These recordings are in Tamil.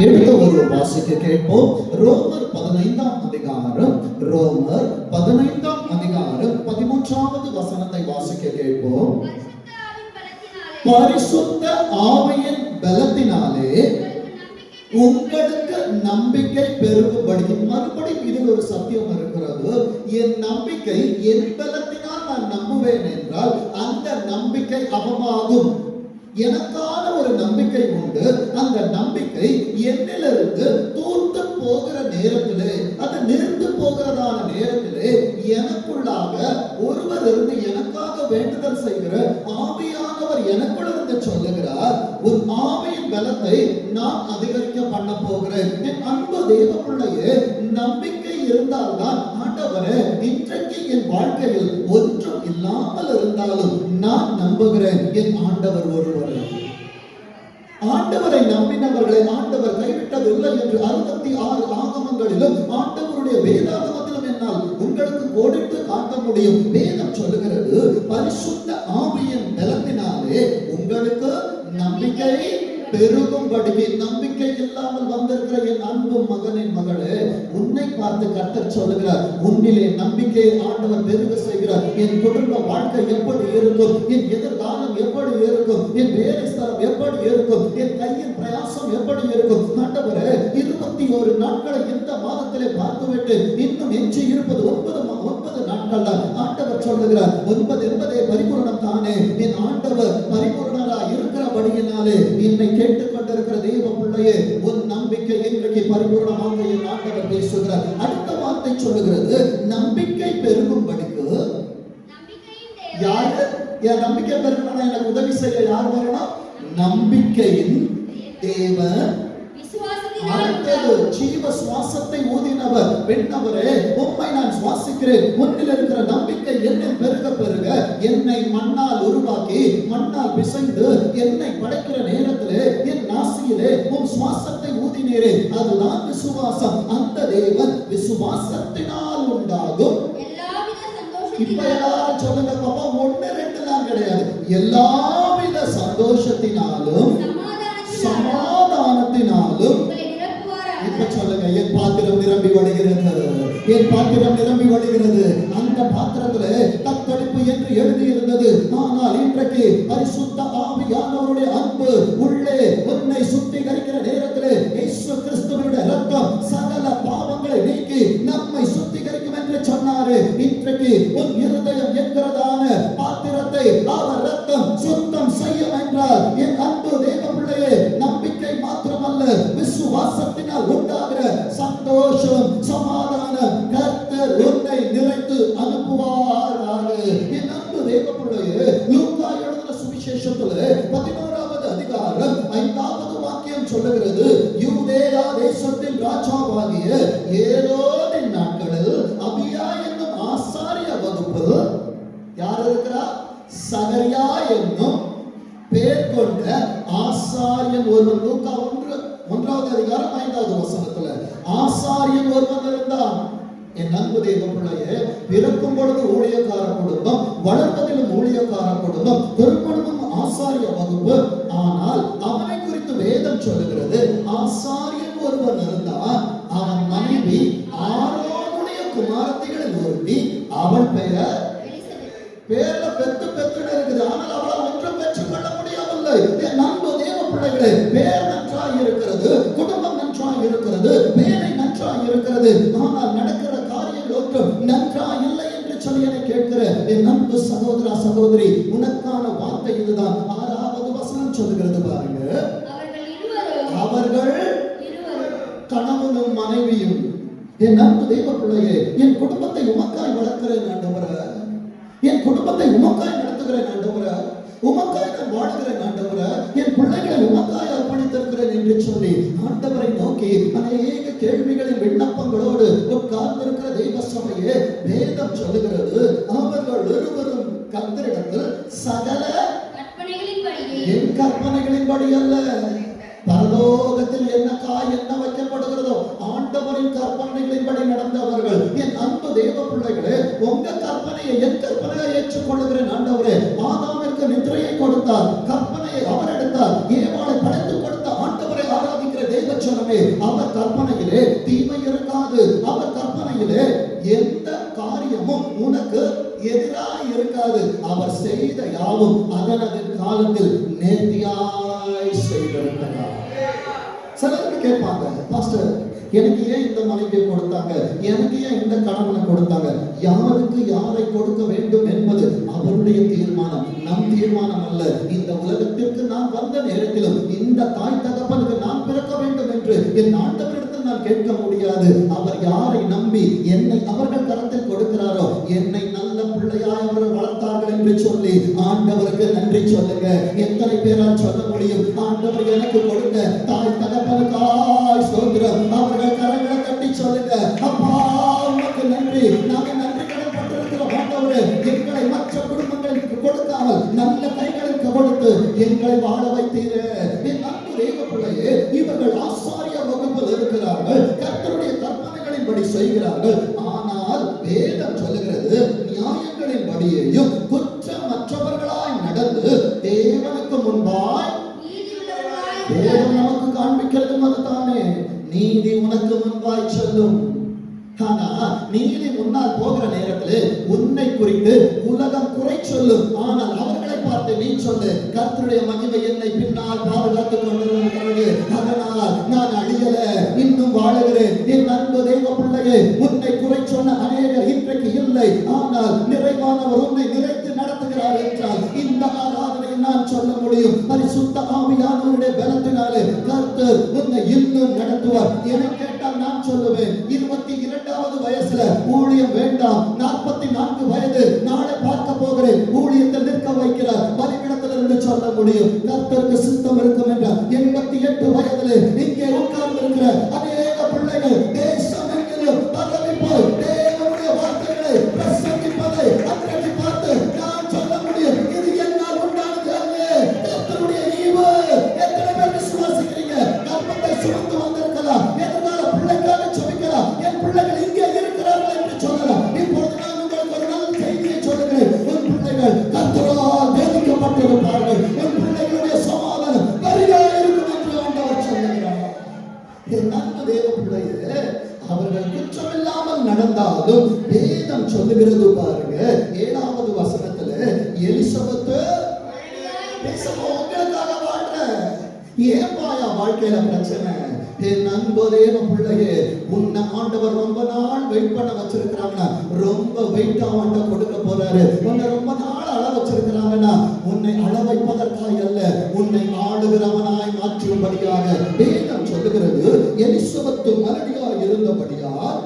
எடுத்த ஒரு வாசிக்க கேட்போம். ரோமர் 15ஆம் அதிகாரம், ரோமர் 15ஆம் அதிகாரம் 13வது வசனத்தை வாசிக்க கேட்போம். பரிசுத்த ஆவியின் பலத்தினாலே உங்களுக்கு நம்பிக்கை பெருகும்படி. மறுபடியும் இதில் ஒரு சத்தியம் இருக்கிறது. என் நம்பிக்கை என் பலத்தினால் நான் நம்புவேன் என்றால் அந்த நம்பிக்கை அவமாகும். எனக்கான ஒரு நம்பிக்கை உண்டு. அந்த நம்பிக்கை என்னிலிருந்து தூர்த்து போகிற நேரத்திலே, அது நிறுத்து போகிறதான நேரத்திலே எனக்குள்ளாக ஒருவர் இருந்து எனக்காக வேண்டுதல் செய்கிற ஆவியானவர் எனக்குள் இருந்து சொல்லுகிறார், உன் ஆவியின் பலத்தை நான் அதிகரிக்க பண்ண போகிறேன். என் அன்பு தேவ பிள்ளையே, நம்பிக்கை இருந்தால்தான் ஆண்டவரே, இன்றைக்கு என் வாழ்க்கையில் ஒன்றும் இல்லாமல் இருந்தாலும் நான் நம்புகிறேன் என் ஆண்டவர் ஒருவர். ஆண்டவரை நம்பினவர்களை ஆண்டவர் கைவிட்டதில்லை என்று 66 ஆகமங்களிலும் ஆண்டவருடைய வேதாகமத்திலும் என்னால் உங்களுக்கு கோடிட்டு காட்ட முடியும். வேதம் சொல்லுகிறது, பரிசுத்த ஆவியின் பலத்தினாலே உங்களுக்கு நம்பிக்கை பெருகும்படி. நம்பிக்கை இல்லாமல் வந்திருக்கிற என் அன்பு மகனின் மகளே, உன்னை பார்த்து கர்த்தர் சொல்லுகிறார், உன்னிலே நம்பிக்கையை ஆண்டவர் பெருக செய்கிறார். என் குடும்ப வாழ்க்கை எப்படி இருக்கும், என் எதிர்காலம் எப்படி இருக்கும், என் வேலை ஸ்தலம் எப்படி இருக்கும், என் கையின் பிரயாசம் எப்படி இருக்கும். ஆண்டவரே, 21 நாட்களை இந்த மாதத்திலே பார்த்துவிட்டு இன்னும் எஞ்சி இருப்பது 9 நாட்கள் தான். ஆண்டவர் சொல்லுகிறார், 9 என்பதே பரிபூரணம் தானே. என் ஆண்டவர் பரிபூரணராக இருக்கிறபடியினாலே என்னை கேட்டுக்கொண்டிருக்கிற தேவ பிள்ளையே, உன் நம்பிக்கை இன்றைக்கு பரிபூரணமாக என் ஆண்டவர் பேசுகிறார். அடுத்த வார்த்தை சொல்லுகிறது, நம்பிக்கை பெருகும்படிக்கு. யாரு என் நம்பிக்கை பெருகணும், எனக்கு உதவி செய்ய யார் வரணும்? நம்பிக்கையின் தேவன். அடுத்தது, ஜீவ சுவாசத்தை ஊதினவர். பெண்ணவரே, உம்மை நான் சுவாசிக்கிறேன். உன்னில் இருக்கிற நம்பிக்கை என்னில் பெருக பெருக என்னை மண்ணால் உருவாக்கி மண்ணால் பிசைந்து என்னை படைக்கிற நேரத்திலே என் நாசியிலே உன் சுவாசத்தை ஊதினீரே, அதுதான் விசுவாசம். அந்த தேவன் விசுவாசத்தினால் உண்டாகும். இப்ப எல்லாரும் சொல்லுங்க பாப்பா, 1 2 தான் கிடையாது. எல்லாவித சந்தோஷத்தினாலும் சமாதானத்தினாலும். இப்ப சொல்லுங்க, என் பாத்திரம் நிரம்பி வழிகிறது, என் பாத்திரம் நிரம்பி வழிகிறது. அந்த பாத்திரத்துல தத்தளிப்பு என்று எழுதி இருந்தது. ஆனால் இன்றைக்கு பரிசுத்த ஆவியானவருடைய அன்பு உள்ளே உன்னை சுத்திகரிக்கிற நேரத்திலே இயேசு கிறிஸ்துவினுடைய இரத்தம் சகல பாவங்களை நீக்கி நம்மை சுத்திகரிக்கும் என்று சொன்னாரு. இன்றைக்கு உன் இருதயம் என்கிறதான பாத்திரத்தை அவர் இரத்தம் சுத்தம் செய்யும் என்றால், என் அன்பு தேவ பிள்ளையே, நம்பிக்கை மாத்திரமல்ல, விசுவாசத்தினால் உண்டாகிற சந்தோஷம் சமாதானம் கர்த்தர் உன்னை நிறைத்து அனுப்புவாராக. என் அன்பு தேவ பிள்ளையே, லூக்கா எழுதின சுவிசேஷத்திலே 11வது அதிகாரம் 5வது வாக்கியம் சொல்லுகிறது, யூதேயா தேசத்தின் ராஜாவாகிய ஏரோதின் நாட்களில் அபியா என்னும் ஆசாரிய வகுப்பு. யார் இருக்கிறா? சகரியா என்னும் பேர் கொண்ட ஆசாரியன் ஒருவன். லூக்கா 1வது அதிகாரம் 5வது வசனத்துல ஆசாரியன் ஒருவன் இருந்தான். என் அன்பு தேவ பிள்ளையே, பிறக்கும் பொழுது ஊழியக்கார குடும்பம், வளர்வதிலும் ஊழியக்கார குடும்பம், திருமணமும் ஆசாரிய வகுப்பு. ஆனால் அவனை குறித்து வேதம் சொல்லுகிறது, ஆசாரியன் ஒருவன் இருந்தான். அவன் மனைவி ஆரோனுடைய குமாரத்திகளில் ஒருத்தி. அவள் பெயர் பேர்ல பெத்து இருக்குது. ஆனால் அவளை ஒன்றும் பெற்றுக் கொள்ள முடியவில்லை. என் அன்பு தேவ பிள்ளைகளே, பேர் நன்றாய் இருக்கிறது, குடும்பம் நன்றாய் இருக்கிறது, வேலை நன்றாய் இருக்கிறது. ஆனால் நடக்கிற காரியங்கள் ஒன்றும் நன்றாய் இல்லை என்று சொல்லி என்னை கேட்கிற என் அன்பு சகோதரா சகோதரி, உனக்கான வார்த்தை இதுதான். 6வது வசனம் சொல்லுகிறது பாருங்க, அவர்கள் கணவனும் மனைவியும். என் அன்பு தேவ பிள்ளையே, என் குடும்பத்தை உமக்காய் வளர்க்கிறேன் ஆண்டவரே, என் குடும்பத்தை உமக்காய் நடத்துகிறேன் ஆண்டவரே, உமக்காய் நான் வாழ்கிறேன் ஆண்டவரே, என் பிள்ளைகளை உமக்காய் அர்ப்பணித்திருக்கிறேன் என்று சொல்லி ஆண்டவரை நோக்கி அநேக கேள்விகளின் விண்ணப்பங்களோடு உட்கார்ந்திருக்கிற தெய்வ சபையே, வேதம் சொல்லுகிறது, அவர்கள் இருவரும் கர்த்தரிடத்தில் சகல என் கற்பனைகளின்படி அல்ல, பரலோகத்தில் என்ன வைக்கப்படுகிறதோ ஆண்டவரின் கற்பனைகளின்படி நடந்தவர்கள். என் அன்பு தேவ பிள்ளைகளே, உங்க கற்பனையை என் கற்பனையை ஏற்றுக்கொள்ளுகிறேன் ஆண்டவரே. ஆதாமிற்கு நித்திரையை கொடுத்தார், கற்பனையை அவர் எடுத்தார். ஏவாளை படைத்து கொடுத்த ஆண்டவரை ஆராதிக்கிற தேவ ஜனமே, பாருங்க, அவர் கற்பனையிலே தீமை இருக்காது. அவர் கற்பனையிலே எந்த காரியமும் உனக்கு எதிராக இருக்காது. அவர் செய்த யாவும் அதனது காலத்தில் நேர்த்தியாய் செய்திருக்கிறார். சிலருக்கு கேட்பாங்க, பாஸ்டர் எனக்கு ஏன் இந்த மனைவியை கொடுத்தாங்க, எனக்கு ஏன் இந்த கணவனை கொடுத்தாங்க? யாருக்கு யாரை கொடுக்க வேண்டும் என்பது அவருடைய தீர்மானம், நம் தீர்மானம் அல்ல. இந்த உலகத்திற்கு நான் வந்த நேரத்திலும் இந்த தாய் தகப்பனுக்கு நான் பிறக்க வேண்டும் என்று என் ஆண்டவரிடத்தில் நான் கேட்க முடியாது. அவர் யாரை நம்பி என்னை அவர்கள் கரத்தில் கொடுக்கிறாரோ, என்னை நல்ல பிள்ளையாய் அவர்கள் வளர்த்தார்கள் என்று சொல்லி ஆண்டவருக்கு நன்றி சொல்லுங்க. எத்தனை பேரால் சொல்ல முடியும், ஆண்டவர் எனக்கு கொடுத்த தாய் தகப்பனுக்காய் ஸ்தோத்திரம். அவர்கள் கரங்களை தட்டி சொல்லுங்க, அப்பா உமக்கு நன்றி. நாங்கள் நன்றி கடன் பட்டிருக்கிறோம் ஆண்டவரே. எங்களை மற்ற குடும்பங்களுக்கு கொடுக்காமல் நல்ல கைகளுக்கு கொடுத்து எங்களை வாழ வைத்தீரே. என் அன்பு தேவ பிள்ளையே, இவர்கள் ஆசாரிய வகுப்பில் இருக்கிறார்கள், கர்த்தருடைய கற்பனைகளின்படி செய்கிறார்கள். ஆனால் வேதம் சொல்லுகிறது, நியாயங்களின் படியேயும் குற்றமற்றவர்களாய் நடந்து தேவனுக்கு முன்பாய் தேவன் நமக்கு காண்பிக்கிறதும் அதுதானே. நீதி உனக்கு முன்பாய் சொல்லும். ஆனா நீதி முன்னால் போகிற நேரத்தில் உன்னை குறித்து உலகம் குறை சொல்லும். ஆனால் அவர்களை பார்த்து நீ சொல்லு, கர்த்தருடைய மகிமை என்னை பின்னால் பாதுகாத்துக் கொண்டிருக்கிறது, அதனால் நான் அழியல, இன்னும் வாழுகிறேன். என் அன்பு தெய்வ பிள்ளையே, உன்னை குறை சொன்ன அநேகர் இன்றைக்கு இல்லை. ஆனால் நிறைவானவர் உன்னை நிறைத்து நடத்துகிறார் என்றால் இந்த ஆராதனையை நான் சொல்ல முடியும். பரிசுத்த ஆவியானவருடைய பலத்தினாலே கர்த்தர் உன்னை இன்னும் நடத்துவார். என கேட்டால் நான் சொல்லுவேன், 22வது வயசுல ஊழியம் வேண்டாம், 44 வயது நாளை பார்க்க போகிறேன், ஊழியத்தில் நிற்க வைக்கிறார், பலிபீடத்தில் இருந்து சொல்ல முடியும். கர்த்தருக்கு சித்தம் இருக்கும் என்றால் 88 வயதிலே இங்கே உட்கார்ந்து இருக்கிற அநேக பிள்ளைகள் தேசம் என்கிற பதவி போய் தேவனுடைய வார்த்தைகளை பிரசங்கிப்பதை அன்றைக்கு பார்த்து நான் சொல்ல முடியும், இது என்னால் உண்டானது அல்ல, கர்த்தருடைய ஈவு. எத்தனை பேர் விசுவாசிக்கிறீங்க? கர்ப்பத்தை சுமந்து வந்திருக்கலாம், எதிர்கால பிள்ளைக்காக சொல்லிக்கலாம், என் பிள்ளைகள் இங்கே இருக்கிறார்கள் என்று சொல்லலாம். இப்பொழுது நான் உங்களுக்கு ஒரு நல்ல செய்தியை சொல்லுகிறேன். உன் பிள்ளைகள் கர்த்தரால் வேதிக்கப்பட்டிருப்பார்கள், உன் பிள்ளைகளுடைய சமாதானம் பெரிதாக இருக்கும் என்று ஆண்டவர் சொல்லுகிறார். என் அன்பு தேவ பிள்ளையே, அவர்கள் குற்றமில்லாமல் நடந்தாலும் வேதம் சொல்லுகிறது பாருங்க, 7வது வசனத்துல எலிசபெத்து உங்களுக்காக வாழ்ற, ஏன்பாயா வாழ்க்கையில பிரச்சனை? என் அன்பு தேவ பிள்ளையே, உன்னை ஆண்டவர் ரொம்ப நாள் வெயிட் பண்ண வச்சிருக்கிறாங்கன்னா, ரொம்ப வெயிட் ஆண்ட கொடுக்க போறாரு. உன்னை ரொம்ப நாள் அள வச்சிருக்கிறாங்கன்னா, உன்னை அள வைப்பதற்காக அல்ல, உன்னை ஆளுகிறவனாய் மாற்றும்படியாக. வேதம் சொல்லுகிறது, எலிசபெத்து மலடியாய் இருந்தபடியால்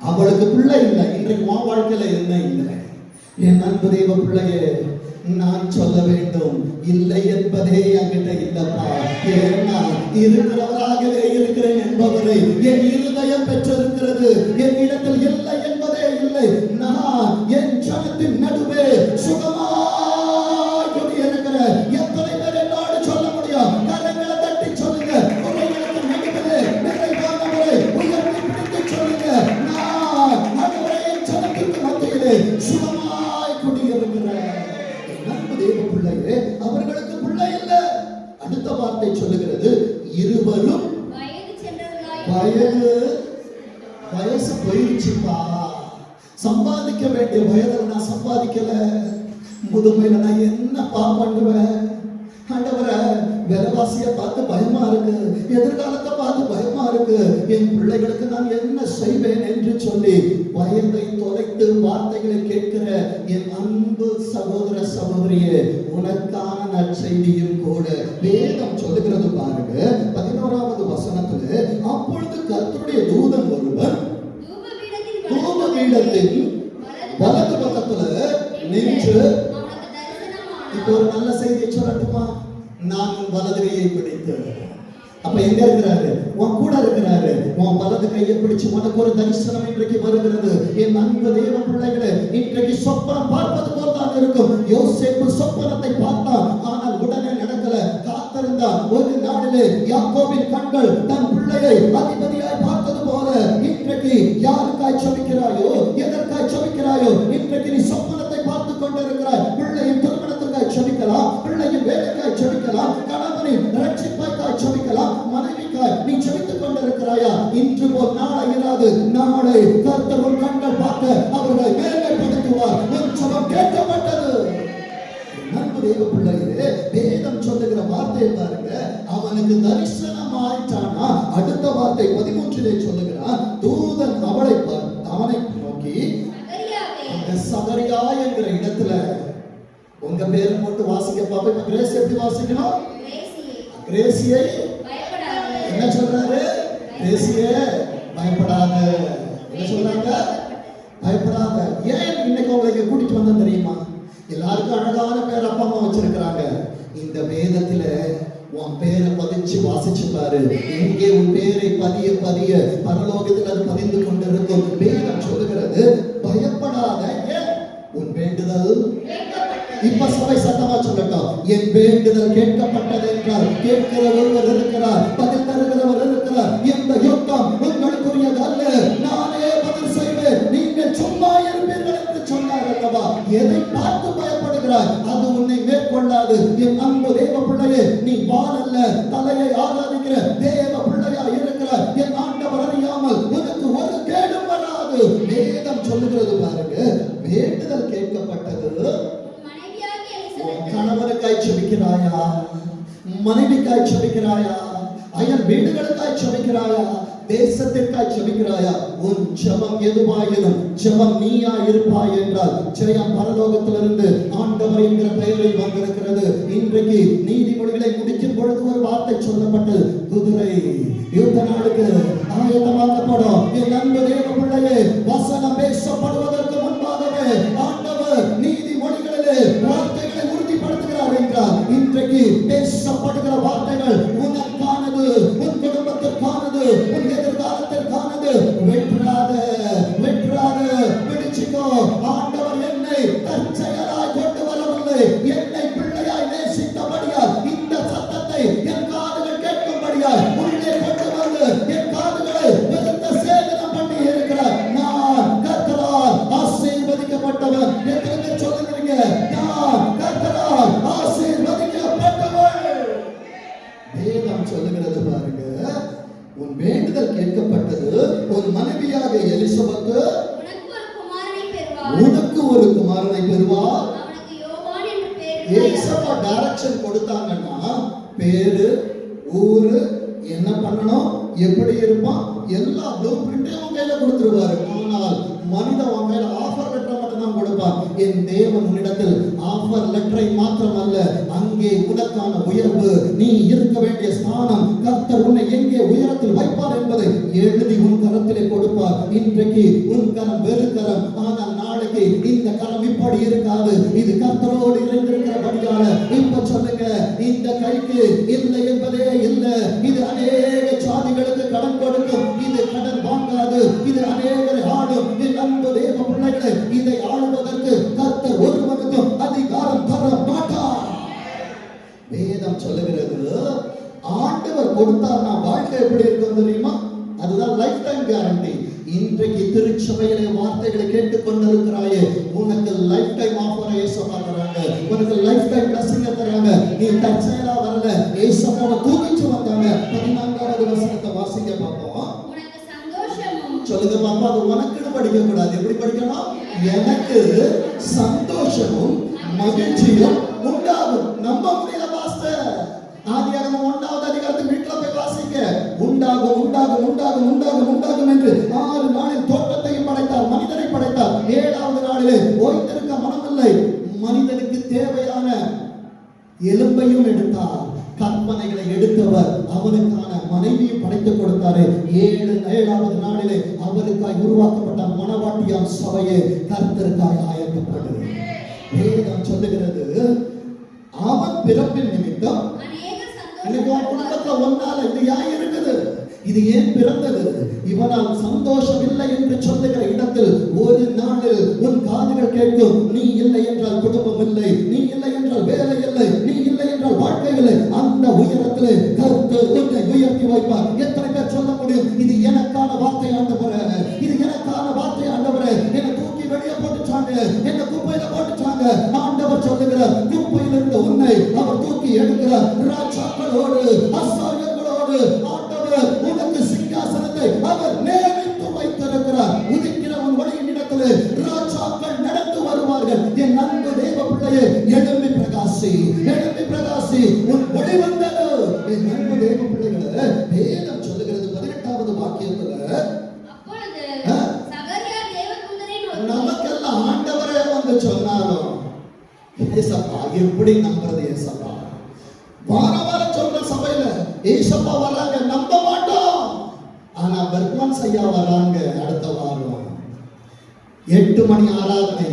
அவளுக்கு பிள்ளை இல்லை. இன்றைக்கு உன் வாழ்க்கையில என்ன இல்லை? என் அன்பு தேவ பிள்ளையே, நான் சொல்ல வேண்டும், இல்லை என்பதே என்கிட்ட இல்லப்பா. ஏன்னா இருக்கிறவராகவே இருக்கிறேன் என்பவரை என் இருதயம் பெற்றிருக்கிறது. என் இடத்தில் இல்லை என்பதே இல்லை. நான் என் ஜனத்தின் நடுவே சுகமாய் குடியிருக்கிற எத்தனை பேர் என்னோடு சொல்ல முடியும்? கரங்களை தட்டி சொல்லுங்க. உரைகளுக்கு நடுவிலே நிறைவானவரை உயர்த்தி பிடித்து சொல்லுங்க, நான் நடுவரை என் ஜனத்திற்கு மத்தியிலே சுகமாய் குடியிருக்கிறேன். பிள்ளையே, அவர்களுக்கு பிள்ளை இல்ல. அடுத்த வார்த்தை சொல்லுகிறது, இருவரும் வயசு போயிடுச்சுப்பா. சம்பாதிக்க வேண்டிய வயதில் நான் சம்பாதிக்கல, முதுமையில நான் என்னப்பா பண்ணுவேன்? ஆண்டவரே, விலைவாசியை பார்த்து பயமா இருக்கு, எதிர்காலத்தை பார்த்து பயமா இருக்கு, என் பிள்ளைகளுக்கு நான் என்ன செய்வேன் என்று சொல்லி பயத்தை தொலைத்து வார்த்தைகளை கேட்கிற என் அன்பு சகோதர சகோதரியே, உனக்கான நற்செய்தியும் கூட. வேதம் சொல்லுகிறது பாருங்க, 11வது வசனத்துல, அப்பொழுது கர்த்தருடைய தூதன் ஒருவர் தூபபீடத்தின் வலது பக்கத்துல நின்று, இப்போ ஒரு நல்ல செய்தியை சொல்லட்டுமா? நான் உன் வலது கையை பிடித்து. அப்ப எங்க இருக்கிறாரு? உன் கூட இருக்கிறாரு. உன் வலது கையை பிடிச்சு உனக்கு ஒரு தரிசனம் இன்றைக்கு வருகிறது. என் அன்பு தேவ பிள்ளைகளே, இன்றைக்கு சொப்பனம் பார்ப்பது போல்தான் இருக்கும். யோசேப்பு சொப்பனத்தை பார்த்தான், ஆனால் உடனே நடக்கல, காத்திருந்தான். ஒரு நாளிலே யாக்கோபின் கண்கள் தன் பிள்ளையை அதிபதியாய் பார்த்தது போல இன்றைக்கு யாருக்காய் செபிக்கிறாயோ, எதற்காய் செபிக்கிறாயோ, இன்றைக்கு நீ சொப்பனத்தை பார்த்து கொண்டிருக்கிறாய். பிள்ளையின் திருமணத்திற்காய் செபிக்கலாம், பிள்ளையின் வேலைக்காய் செபிக்கலாம், கணவனின் ரட்சிப்பைக்காய் செபிக்கலாம், கொண்டிருக்கிறாயா? இன்று போல் நாளை இராது. நாளை கர்த்தர் உன் கண்கள் பார்க்க அவர்களை மேன்மைப்படுத்துவார். உன் ஜெபம் கேட்கப்பட்டது. அன்பு தேவ பிள்ளைகளே, வேதம் சொல்லுகிற வார்த்தையை பாருங்க. அவனுக்கு தரிசனம் ஆயிட்டானா, அடுத்த வார்த்தை 13 சொல்லுகிறான், தூதன் அவனை நோக்கி, சகரியா என்கிற இடத்துல உங்க பேரை போட்டு வாசிக்க பாப்பா. இப்ப கிரேஸ் எப்படி வாசிக்கணும்? கிரேசியை என்ன சொல்றாரு? கிரேசியே பயப்படாத. என்ன சொல்றாங்க? பயப்படாத. ஏன் இன்னைக்கு உங்களை கூட்டிட்டு வந்தேன் தெரியுமா? எல்லாருக்கும் அழகான பேர் அப்பா அம்மா வச்சிருக்கிறாங்க. இந்த வேதத்துல உன் பேரை பதிச்சு வாசிச்சு பாரு. இங்கே உன் பேரை பதிய பதிய பரலோகத்தில் அது பதிந்து கொண்டிருக்கும். வேதம் சொல்லுகிறது பயப்படாத. ஏன்? உன் வேண்டுதல் இப்ப சபை சத்தமா சொல்லட்டும், என் வேண்டுதல் கேட்கப்பட்டது என்றால் கேட்கிற ஒருவர் இருக்கிறார், பதில் தருகிறவர் இருக்கிறார். இந்த யுத்தம் உங்களுக்குரியது அல்ல, நானே பதில் செய்வேன், நீங்கள் சும்மா இருப்பீர்கள் என்று சொன்னார் அல்லவா? எதை பார்த்து பயப்படுகிறாய்? அது உன்னை மேற்கொள்ளாது. என் அன்பு தேவ பிள்ளையே, நீ வால் அல்ல, தலையை ஆராதிக்கிற தேவ பிள்ளையா இருக்கிறார். என் ஆண்டவர் அறியாமல் உனக்கு ஒரு கேடும் வராது. வேதம் சொல்லுகிறது பாருங்க, வேண்டுதல் கேட்கப்பட்டது. கணவனுக்காய் செபிக்கிறாயா? மனைவிக்காய் செபிக்கிறாயா? அயல் வீடுகளுக்காய் செபிக்கிறாயா? தேசத்திற்காய் செபிக்கிறாயா? உன் ஜெபம் எதுவாயினும் ஜெபம் நீயா இருப்பாய் என்றால் ஜெயம் பரலோகத்திலிருந்து ஆண்டவர் என்கிற பெயரில் வந்திருக்கிறது. இன்றைக்கு நீதிமொழிகளை முடிக்கும் பொழுது ஒரு வார்த்தை சொல்லப்பட்டது, குதிரை யுத்த நாளுக்கு ஆயத்தமாக்கப்படும். என் அன்பு தேவ பிள்ளையே, வசனம் பேசப்படுவதற்கு முன்பாகவே ஆண்டவர் நீதிமொழிகளிலே வார்த்தைகளை உறுதிப்படுத்துகிறார் என்றால் இன்றைக்கு பேசப்படுகிற வார்த்தைகள் உனக்கானது, உன் குடும்பத்திற்கானது, உன் எதிர்காலத்திற்கானது. வெற்றாத வெற்றாத பிடிச்சுக்கோ. ஆண்டவர் என்னை தற்செயலாய் கொண்டு வரவில்லை, என்னை பிள்ளையாய் நேசித்தபடியால் இந்த சத்தத்தை என் காதுகள் கேட்கும்படியால் உள்ளே கொண்டு வந்து என் காதுகளை வெறுத்த சேதனம் பண்ணி இருக்கிறார். நான் கர்த்தரால் ஆசீர்வதிக்கப்பட்டவன். எத்தனை பேர் சொல்லுகிறீங்க? நான் கர்த்தரால் ஆசீர்வதிக்கப்பட்டவன். வேதம் சொல்லுகிறது பாருங்க, உன் வேண்டுதல் கேட்கப்பட்டது. உன் மனைவியாக எலிசபெத் உனக்கு ஒரு குமாரனை பெறுவார். ஏசப்பா டைரக்ஷன் கொடுத்தாங்கன்னா பேரு, ஊரு, என்ன பண்ணணும், எப்படி இருப்பான், எல்லா ப்ளூ பிரிண்டையும் உன் கையில கொடுத்துருவாரு. ஆனால் மனிதன் உன் கையில ஆஃபர் லெட்டர் மட்டும் தான் கொடுப்பான். என் தேவன் உன்னிடத்தில் ஆஃபர் லெட்டரை மாத்திரம் அல்ல, அங்கே உனக்கான உயர்வு, நீ இருக்க வேண்டிய ஸ்தானம், கர்த்தர் உன்னை எங்கே உயரத்தில் வைப்பார் என்பதை எழுதி உன் கரத்திலே கொடுப்பார். இன்றைக்கு உன் கரம் வெறு கரம், ஆனால் நாளைக்கு இந்த கரம் இப்படி இருக்காது. இது கர்த்தரோடு இணைந்திருக்கிறபடியால இப்ப சொல்லுங்க, இந்த கைக்கு இல்லை என்பதே இல்லை. இது அநேக சாதிகளுக்கு கடன் கொடுக்கும், இது கடன் வாங்காது, இது அநேகரை ஆடும். என் அன்பு தேவ பிள்ளைகளை, இதை ஆளுவதற்கு கர்த்தர் ஒருவனுக்கும் அதிகாரம் தர மாட்டார். வேதம் சொல்லுகிறது, ஆண்டவர் கொடுத்தார்னா வாழ்க்கை எப்படி இருக்கும் தெரியுமா? அதுதான் லைஃப் டைம் கேரண்டி. இன்றைக்கு திருச்சபையிலே வார்த்தைகளை கேட்டுக் கொண்டிருக்கிறாயே, உனக்கு லைஃப் டைம் ஆஃபரை ஏசப்பா தராங்க, உனக்கு லைஃப் டைம் பிளஸிங்க தராங்க. நீ தற்செயலா வரல, ஏசப்பாவை தூக்கிச்சு வந்தாங்க. 14வது வசனத்தை வாசிக்க பார்ப்போம். சொல்லுங்க பாப்பா, அது உனக்குன்னு படிக்க கூடாது. எப்படி படிக்கணும்? எனக்கு சந்தோஷமும் மகிழ்ச்சியும் உண்டாகும். நம்ப முடியல பாஸ்டர். ஆதியாகமம் 1வது அதிகாரத்தில் வீட்டுல போய் வாசிக்க, உண்டாகும் உண்டாகும் உண்டாகும் உண்டாகும் உண்டாகும் என்று 6 நாளில் தோட்டத்தையும் படைத்தார், மனிதனை படைத்தார். 7வது நாளிலே ஓய்ந்திருக்க மனமில்லை. மனிதனுக்கு தேவையான எலும்பையும் எடுத்தார், கற்பனைகளை எடுத்தவர் அவனுக்கான மனைவியை படைத்துக் கொடுத்தாரு. 7வது நாளிலே அவருக்காய் உருவாக்கப்பட்ட மணவாட்டியாம் சபையை கர்த்தருக்காய் ஆயத்தப்பட்டது. வேதம் சொல்லுகிறது, அவன் பிறப்பின் நிமித்தம் குடும்பத்துல ஒன்னால இது ஏன் இருக்குது, இது ஏன் பிறந்தது, இவனால் சந்தோஷம் இல்லை என்று சொல்லுகிற இடத்தில் ஒரு நாளில் உன் காதுகள் கேட்கும், நீ இல்லை என்றால் குடும்பம் இல்லை, நீ இல்லை என்றால் வேலை இல்லை, நீ இல்லை என்றால் வாழ்க்கை இல்லை. அந்த உயரத்திலே கர்த்தர் உன்னை உயர்த்தி வைப்பார். எத்தனை பேர் சொல்ல முடியும், இது எனக்கான வார்த்தை ஆண்டவரே, இது எனக்கான வார்த்தை ஆண்டவரே, என்னை தூக்கி வெளியே போட்டுச்சாங்க, என்னை குப்பையில போட்டுச்சாங்க. ஆண்டவர் சொல்லுகிறார், குப்பையில் இருந்த உன்னை அவர் தூக்கி எடுக்கிறார். ராஜாக்களோடு ஆசாரியர்களோடு ஆண்டவர் உனக்கு ஏசப்பா வராங்க, நம்ப மாட்டோம். ஆனா பெர்க்மன்ஸ் ஐயா வராங்க அடுத்த வாரம். 8 மணி ஆராதனை,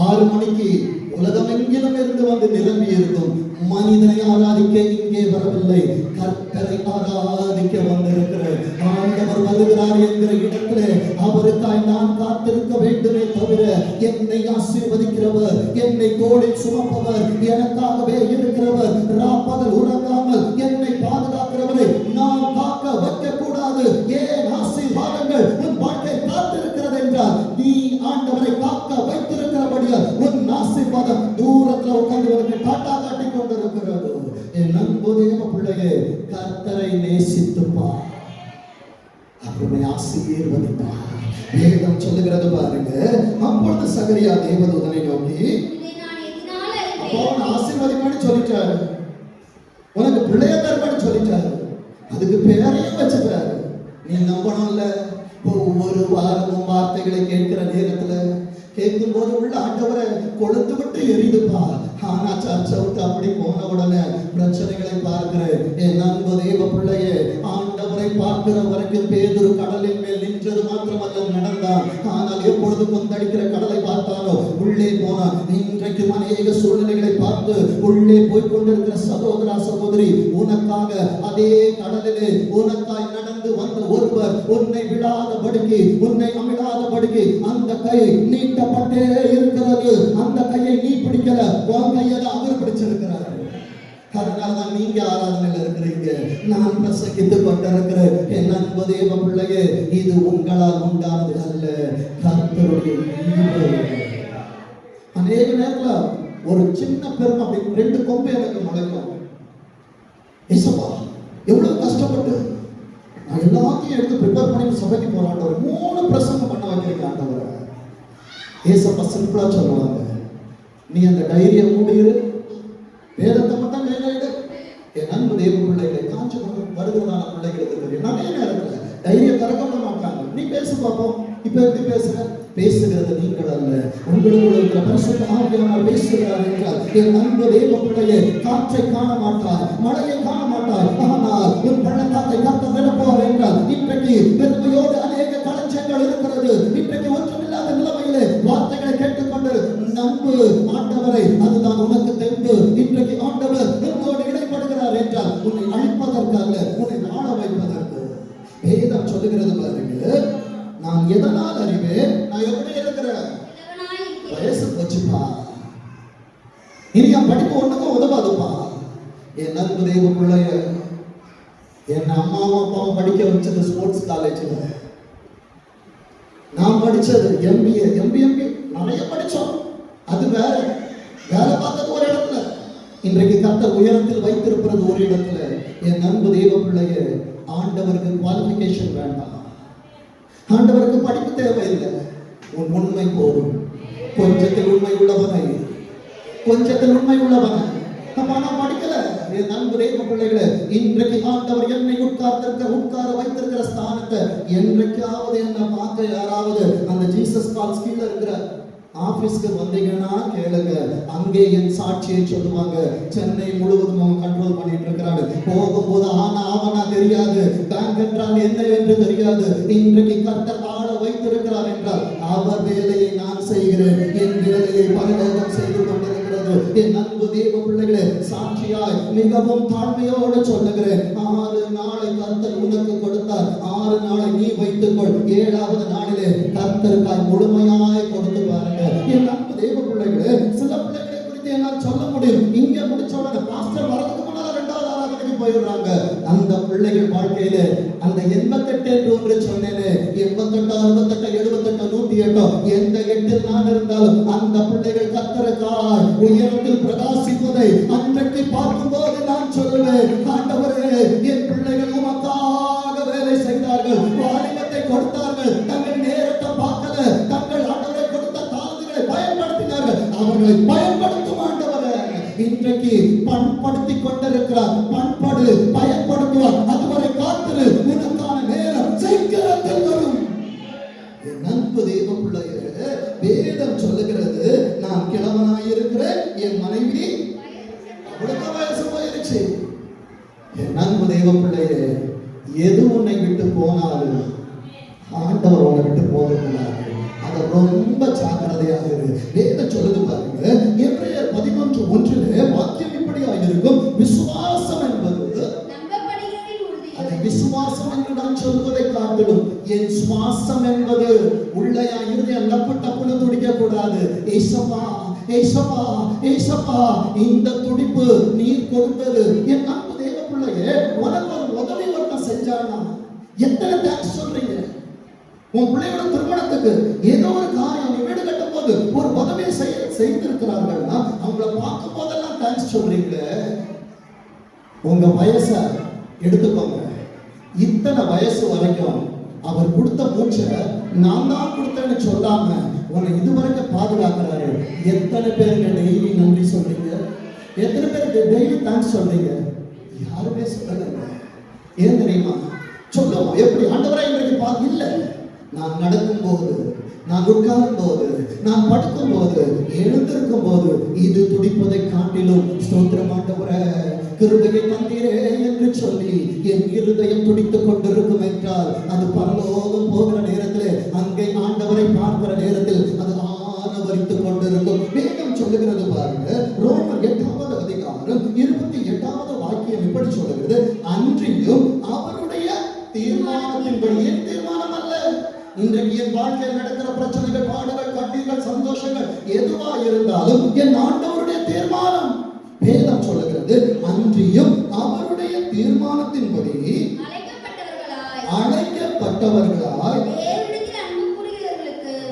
6 மணிக்கு உலகமெங்கிலும் இருந்து வந்து நிரம்பி இருக்கும். மனிதனை ஆராதிக்க இங்கே வரவில்லை, கர்த்தரை ஆராதிக்க வந்திருக்கிற ஆண்டவர் வருகிறார் என்கிற இடத்துல அவருக்காய் நான் காத்திருக்க வேண்டுமே தவிர, என்னை ஆசீர்வதிக்கிறவர், என்னை தோளில் சுமப்பவர், எனக்காகவே இருக்கிறவர், ராப்பகல் உறங்காமல் என்னை பாதுகாக்கிறவரை நான் காக்க வைக்க கூடாது. ஏன் ஆசீர்வாதங்கள் உன் வாழ்க்கை காத்திருக்கிறது என்றால், நீ ஆண்டவரை காக்க வைத்திருக்கிறபடியால் உன் ஆசீர்வாதம் தூரத்தில் உட்கார்ந்து டாட்டா காட்டி கொண்டிருக்கிறது. என் அன்பு தேவ பிள்ளையே, கர்த்தரை நேசித்துப்பார், அவருடைய ஆசீர்வதிப்பார். வேதம் சொல்லுகிறது பாருங்க. அப்பொழுது சகரியா தேவதூதனை நோக்கி, அப்போ அவன் ஆசீர்வதிப்பான்னு சொல்லிட்டாரு, உனக்கு பிள்ளைய தருமான்னு சொல்லிட்டாரு, அதுக்கு பேரையும் வச்சுட்டாரு. நீ நம்பணும்ல. ஒவ்வொரு வாரமும் வார்த்தைகளை கேட்கிற நேரத்துல கேட்கும் போது உள்ள ஆண்டவரை கொழுத்து விட்டு எரியுதுப்பா. ஆனா சர்ச்சை விட்டு அப்படி போன உடனே பிரச்சனைகளை பார்க்கிற என் அன்பு தேவ பிள்ளையே, ஆண்டவரை பார்க்கிற வரைக்கும் பேதுரு கடலின் மேல் நின்றது மாத்திரமல்ல நடந்தான். ஆனால் எப்பொழுது கொந்தளிக்கிற கடலை பார்த்தானோ உள்ளே போனான். இன்றைக்கு அநேக சூழ்நிலைகளை பார்த்து உள்ளே போய் கொண்டிருக்கிற சகோதரா சகோதரி, உனக்காக அதே கடலிலே உனக்காய் நடந்து வந்த ஒருவர் உன்னை விடாதபடிக்கு, உன்னை அமிழாதபடிக்கு அந்த கை நீட்டப்பட்டே இருக்கிறது. அந்த கையை நீ பிடிக்கல, உன் கையை அவர் பிடிச்சிருக்கிறார். அதனாலதான் நீங்க ஆராதனையில் இருக்கிறீங்க, நான் பிரசங்கித்துக் கொண்டிருக்கிறேன். என் அன்பு தேவ பிள்ளையே, இது உங்களால் உண்டானது அல்ல, கர்த்தருடைய ஈவு. அநேக நேரத்துல ஒரு சின்ன பெரும் அப்படி 2 கொம்பு எனக்கு முளைக்கும். ஏசப்பா எவ்வளவு கஷ்டப்பட்டு நான் எல்லாத்தையும் எடுத்து ப்ரிப்பேர் பண்ணி சபைக்கு போறாண்டவர் 3 பிரசங்கம் பண்ண வைக்கிறீங்க ஆண்டவரை. ஏசப்பா சிம்பிளா சொல்லுவாங்க, நீ அந்த டைரியை மூடிடு, வேதத்தை மட்டும் கையில எடு. என் அன்பு தேவ பிள்ளைகளை காஞ்சி கொண்டு வருகிறதான பிள்ளைகளுக்கு தெரியும், நிறைய நேரத்துல டைரியை திறக்க விட மாட்டாங்க. நீ பேசு பார்ப்போம், இப்ப எப்படி பேசுற? பேசுகிறது நீங்கள் அல்ல, உங்களுக்குள்ள இருக்கிற பரிசுத்த ஆவியானவர் பேசுகிறார் என்றால், என் அன்பு தேவ பிள்ளையே, காற்றை காண மாட்டாய், மழையை காண மாட்டாய், ஆனால் உன் பள்ளத்தாக்கை காத்த நிரப்புவார் என்றால், இன்றைக்கு பெருமையோடு அநேக களஞ்சங்கள் இருக்கிறது. இன்றைக்கு ஒன்றுமில்லாத நிலைமையிலே வார்த்தைகளை கேட்டுக்கொண்டு நம்பு ஆண்டவரை, அதுதான் உனக்கு தெம்பு. இன்றைக்கு ஆண்டவர் உன்னோடு இடைப்படுகிறார் என்றால் உன்னை அழிப்பதற்கு அல்ல, உன்னை வாழ வைப்பதற்கு. வேதம் சொல்லுகிறது பாருங்க, நான் எதனால் அறிவேன், நான் எப்படி இருக்கிறேன், வயசு போச்சுப்பா, இனி என் படிப்பு ஒண்ணுக்கும் உதவாதுப்பா. என் அன்பு தேவ பிள்ளைய, என் அம்மாவும் அப்பாவும் படிக்க வச்சது ஸ்போர்ட்ஸ் காலேஜ்ல, நான் படிச்சது MBA நிறைய படிச்சோம், அது வேற. வேலை பார்த்தது ஒரு இடத்துல, இன்றைக்கு கர்த்தர் உயரத்தில் வைத்திருக்கிறது ஒரு இடத்துல. என் அன்பு தேவ பிள்ளைய, ஆண்டவருக்கு குவாலிஃபிகேஷன் வேண்டாம், ஆண்டவருக்கு படிப்பு தேவையில்லை, உன் உண்மை போதும். கொஞ்சத்தில் உண்மை உள்ளவனை, கொஞ்சத்தில் உண்மை உள்ளவனை. நான் படிக்கல, என் அன்பு தேவ பிள்ளைகளே, இன்றைக்கு ஆண்டவர் என்னை உட்கார வைத்திருக்கிற ஸ்தானத்தை என்றைக்காவது என்ன பார்க்க யாராவது அந்த ஜீசஸ் கால்ஸ் கீழ இருக்கிற ஆபீஸ்க்கு வந்தீங்கன்னா கேளுங்க, அங்கே என் சாட்சியை சொல்லுவாங்க. சென்னை முழுவதும் அவன் கண்ட்ரோல் பண்ணிட்டு இருக்கிறாரு. போகும்போது ஆவனா தெரியாது, பேங்க் என்றால் என்ன என்று தெரியாது. இன்றைக்கு கர்த்தர் ஆள வைத்திருக்கிறார் என்றால் அவர் வேலையை நான் செய்கிறேன், என் வேலையை பரலோகம் செய்து கொண்டிருக்கிறது. என் அன்பு தேவ பிள்ளைகளே, சாட்சியாய் மிகவும் தாழ்மையோடு சொல்லுகிறேன், 6 நாளை கர்த்தர் உனக்கு கொடுத்தார், 6 நாளை நீ வைத்துக்கொள், 7வது நாளிலே கர்த்தருக்காய் முழுமையாய் கொடுத்து பாருங்க. என் அன்பு தேவ பிள்ளைகளே, சில பிள்ளைகளை குறித்து என்னால் சொல்ல முடியும். இங்க முடிச்ச உடனே பாஸ்டர் வரதுக்கு முன்னால 2வது ஆராதனைக்கு போயிடுறாங்க. அந்த பிள்ளைகள் வாழ்க்கையில அந்த 88 என்று ஒன்று சொன்னேனே, 88, 68, 78, 108, எந்த 8 நான் இருந்தாலும் அந்த பிள்ளைகள் கர்த்தருக்காய் உயரத்தில் பிரகாசிப்பதை அன்றைக்கு பார்க்கும்போது நான் சொல்லுவேன், ஆண்டவரே, என் பிள்ளைகள் உமக்காக வேலை செய்தார்கள், வாலிபத்தை கொடுத்தார்கள், தங்கள் நேரத்தை பார்க்கல, தங்கள் ஆண்டவரை கொடுத்த தாளங்களை பயன்படுத்தினார்கள், அவர்களை பயன்படுத்தும் ஆண்டவரே. இன்றைக்கு பண்படுத்திக் கொண்டிருக்கிறார், பண்படு, பயன்படுத்துவார். அதுவரை காத்திரு, உனக்கான நேரம் சீக்கிரத்தில் வரும். என் அன்பு தேவ பிள்ளையே, வேதம் சொல்லுகிறது, நான் கிழவனாய் இருக்கிறேன், என் மனைவி அவளுக்கு வயசு போயிருச்சு. என் அன்பு தேவ பிள்ளையே, பிள்ளையே, எது உன்னை விட்டு போனாலும் ஆண்டவர் உன்னை விட்டு போகக்கூடாது. அதை ரொம்ப ஜாக்கிரதையாக இரு. வேதம் சொல்லுது பாருங்க, எபிரேயர் 11:1 வாக்கியம் இப்படியாக இருக்கும், விசுவாசம் என்பது, அதை விசுவாசம் என்று நான் சொல்வதை காட்டிலும் என் சுவாசம் என்பது உள்ளயா இருதயம் டப்பு டப்புன்னு துடிக்க கூடாது. ஏசப்பா ஏசப்பா ஏசப்பா, இந்த துடிப்பு நீர் கொடுத்தது. என் அன்பு தேவ பிள்ளையே, உனக்கு ஒரு உதவி ஒருத்தன் செஞ்சானா எத்தனை தேங்க்ஸ் சொல்றீங்க? உன் பிள்ளையோட திருமணத்துக்கு ஏதோ ஒரு காரியம், நீ வீடு கட்டும் போது ஒரு உதவியை செய்திருக்கிறார்கள்னா அவங்கள பார்க்கும் போதெல்லாம் தேங்க்ஸ் சொல்றீங்க. உங்க வயசை எடுத்துக்கோங்க, இத்தனை வயசு வரைக்கும் அவர் கொடுத்த மூச்சை நான் தான் கொடுத்தேன்னு சொல்லாம உன்னை இதுவரைக்கும் பாதுகாக்கிறாரு. எத்தனை பேருக்கு டெய்லி நன்றி சொல்றீங்க? எத்தனை பேருக்கு டெய்லி தேங்க்ஸ் சொல்றீங்க? யாருமே சொல்லலைங்க. ஏன் தெரியுமா? சொல்லுவோம் எப்படி? ஆண்டவரா இன்றைக்கு பார்த்து இல்லை, நான் நடக்கும் போது, நான் உட்காரும் போது, நான் படுக்கும் போது, எழுந்திருக்கும் போது இது துடிப்பதை காட்டிலும் ஸ்தோத்திரம் ஆண்டவரே, கிருபையை தந்தீரே என்று சொல்லி என் இருதயம் துடித்துக் கொண்டிருக்கும் என்றால் அது பரலோகம் போகிற நேரத்தில், அங்கே ஆண்டவரை பார்க்கிற நேரத்தில் அது ஆனவரித்துக் கொண்டிருக்கும். வேதம் சொல்லுகிறது பாருங்க, ரோமர் 8வது அதிகாரம் 28வது வாக்கியம் இப்படி சொல்லுகிறது, அன்றியும் அவருடைய தீர்மானத்தின்படி. என் தீர்மானம் அல்ல. இன்றைக்கு என் வாழ்க்கையில் நடக்கிற பிரச்சனைகள், பாடுகள், கண்ணீர்கள், சந்தோஷங்கள் எதுவா இருந்தாலும் என் ஆண்டவருடைய தீர்மானம். வேதம் சொல்லுகிறது, அன்றியும் அவருடைய தீர்மானத்தின்படி அழைக்கப்பட்டவர்களாய்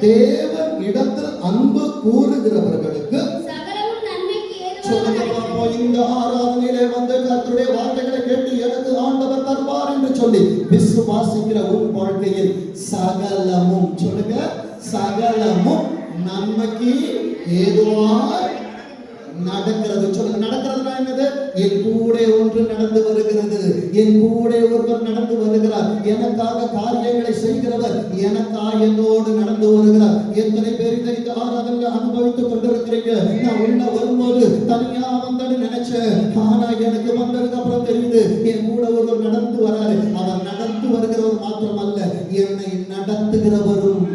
தேவன் இடத்தில் அன்பு கூறுகிறவர்களுக்கு இந்த ஆராதனையிலே வந்து கர்த்தருடைய வார்த்தைகளை கேட்டு எனக்கு ஆண்டவர் தருவார் என்று சொல்லி விசுவாசிக்கிற உன் வாழ்க்கையில் சகலமும், சொல்லுங்க, சகலமும் நன்மைக்கு ஏதுவாய் நடக்கிறது. சொல்லுங்க, நடக்கிறதுனா என்னது? என் கூட ஒன்று நடந்து வருகிறது, என் கூட ஒருவர் நடந்து வருகிறார், எனக்காக காரியங்களை செய்கிறவர் எனக்காக என்னோடு நடந்து வருகிறார். எத்தனை பேர் இந்த ஆராதனை அனுபவித்துக் கொண்டிருக்கிறீங்க? நான் உள்ள வரும்போது தனியா வந்தேன்னு நினைச்சேன், ஆனா எனக்கு வந்ததுக்கு அப்புறம் தெரியுது என் கூட ஒருவர் நடந்து வராரு. அவர் நடந்து வருகிறவர் மாத்திரமல்ல, என்னை நடத்துகிறவரும்.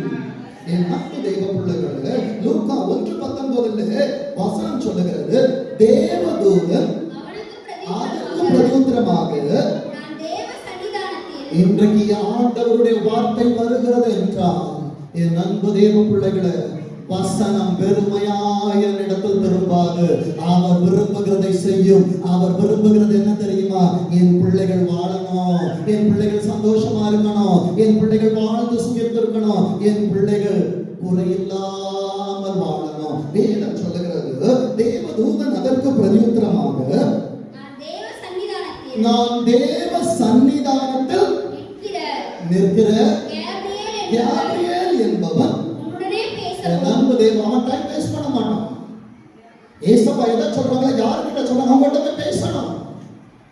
என் அன்பு தெய்வ பிள்ளைகளே, லூக்கா 1:19 வசனம் சொல்லுகிறது, தேவதூதன் அதற்கு பிரதியுத்தரமாக, இன்றைக்கு ஆண்டவருடைய வார்த்தை வருகிறது என்றால் என் அன்பு தேவ பிள்ளைகளே, வசனம் வெறுமையாய் என்னிடத்தில் திரும்பாது. அவர் விரும்புகிறதை செய்யும். அவர் விரும்புகிறது என்ன தெரியுமா? என் பிள்ளைகள் வாழணும், என் பிள்ளைகள் சந்தோஷமா இருக்கணும், என் பிள்ளைகள் வாழ்ந்து சுகித்திருக்கணும், என் பிள்ளைகள் குறையில்லாமல் வாழணும். வேதம் சொல்லுகிறது, தேவதூதன் அதற்கு பிரதியுத்தரமாக, நான் தேவ சன்னிதானத்தில் நிற்கிற கேப்ரியேல் என்பவன். நண்பு தேவன், அவன் டைம் வேஸ்ட் பண்ண மாட்டான். ஏசப்பா எதை சொல்றாங்க, யாருக்கிட்ட சொல்றாங்க, அவங்ககிட்ட பேசணும்.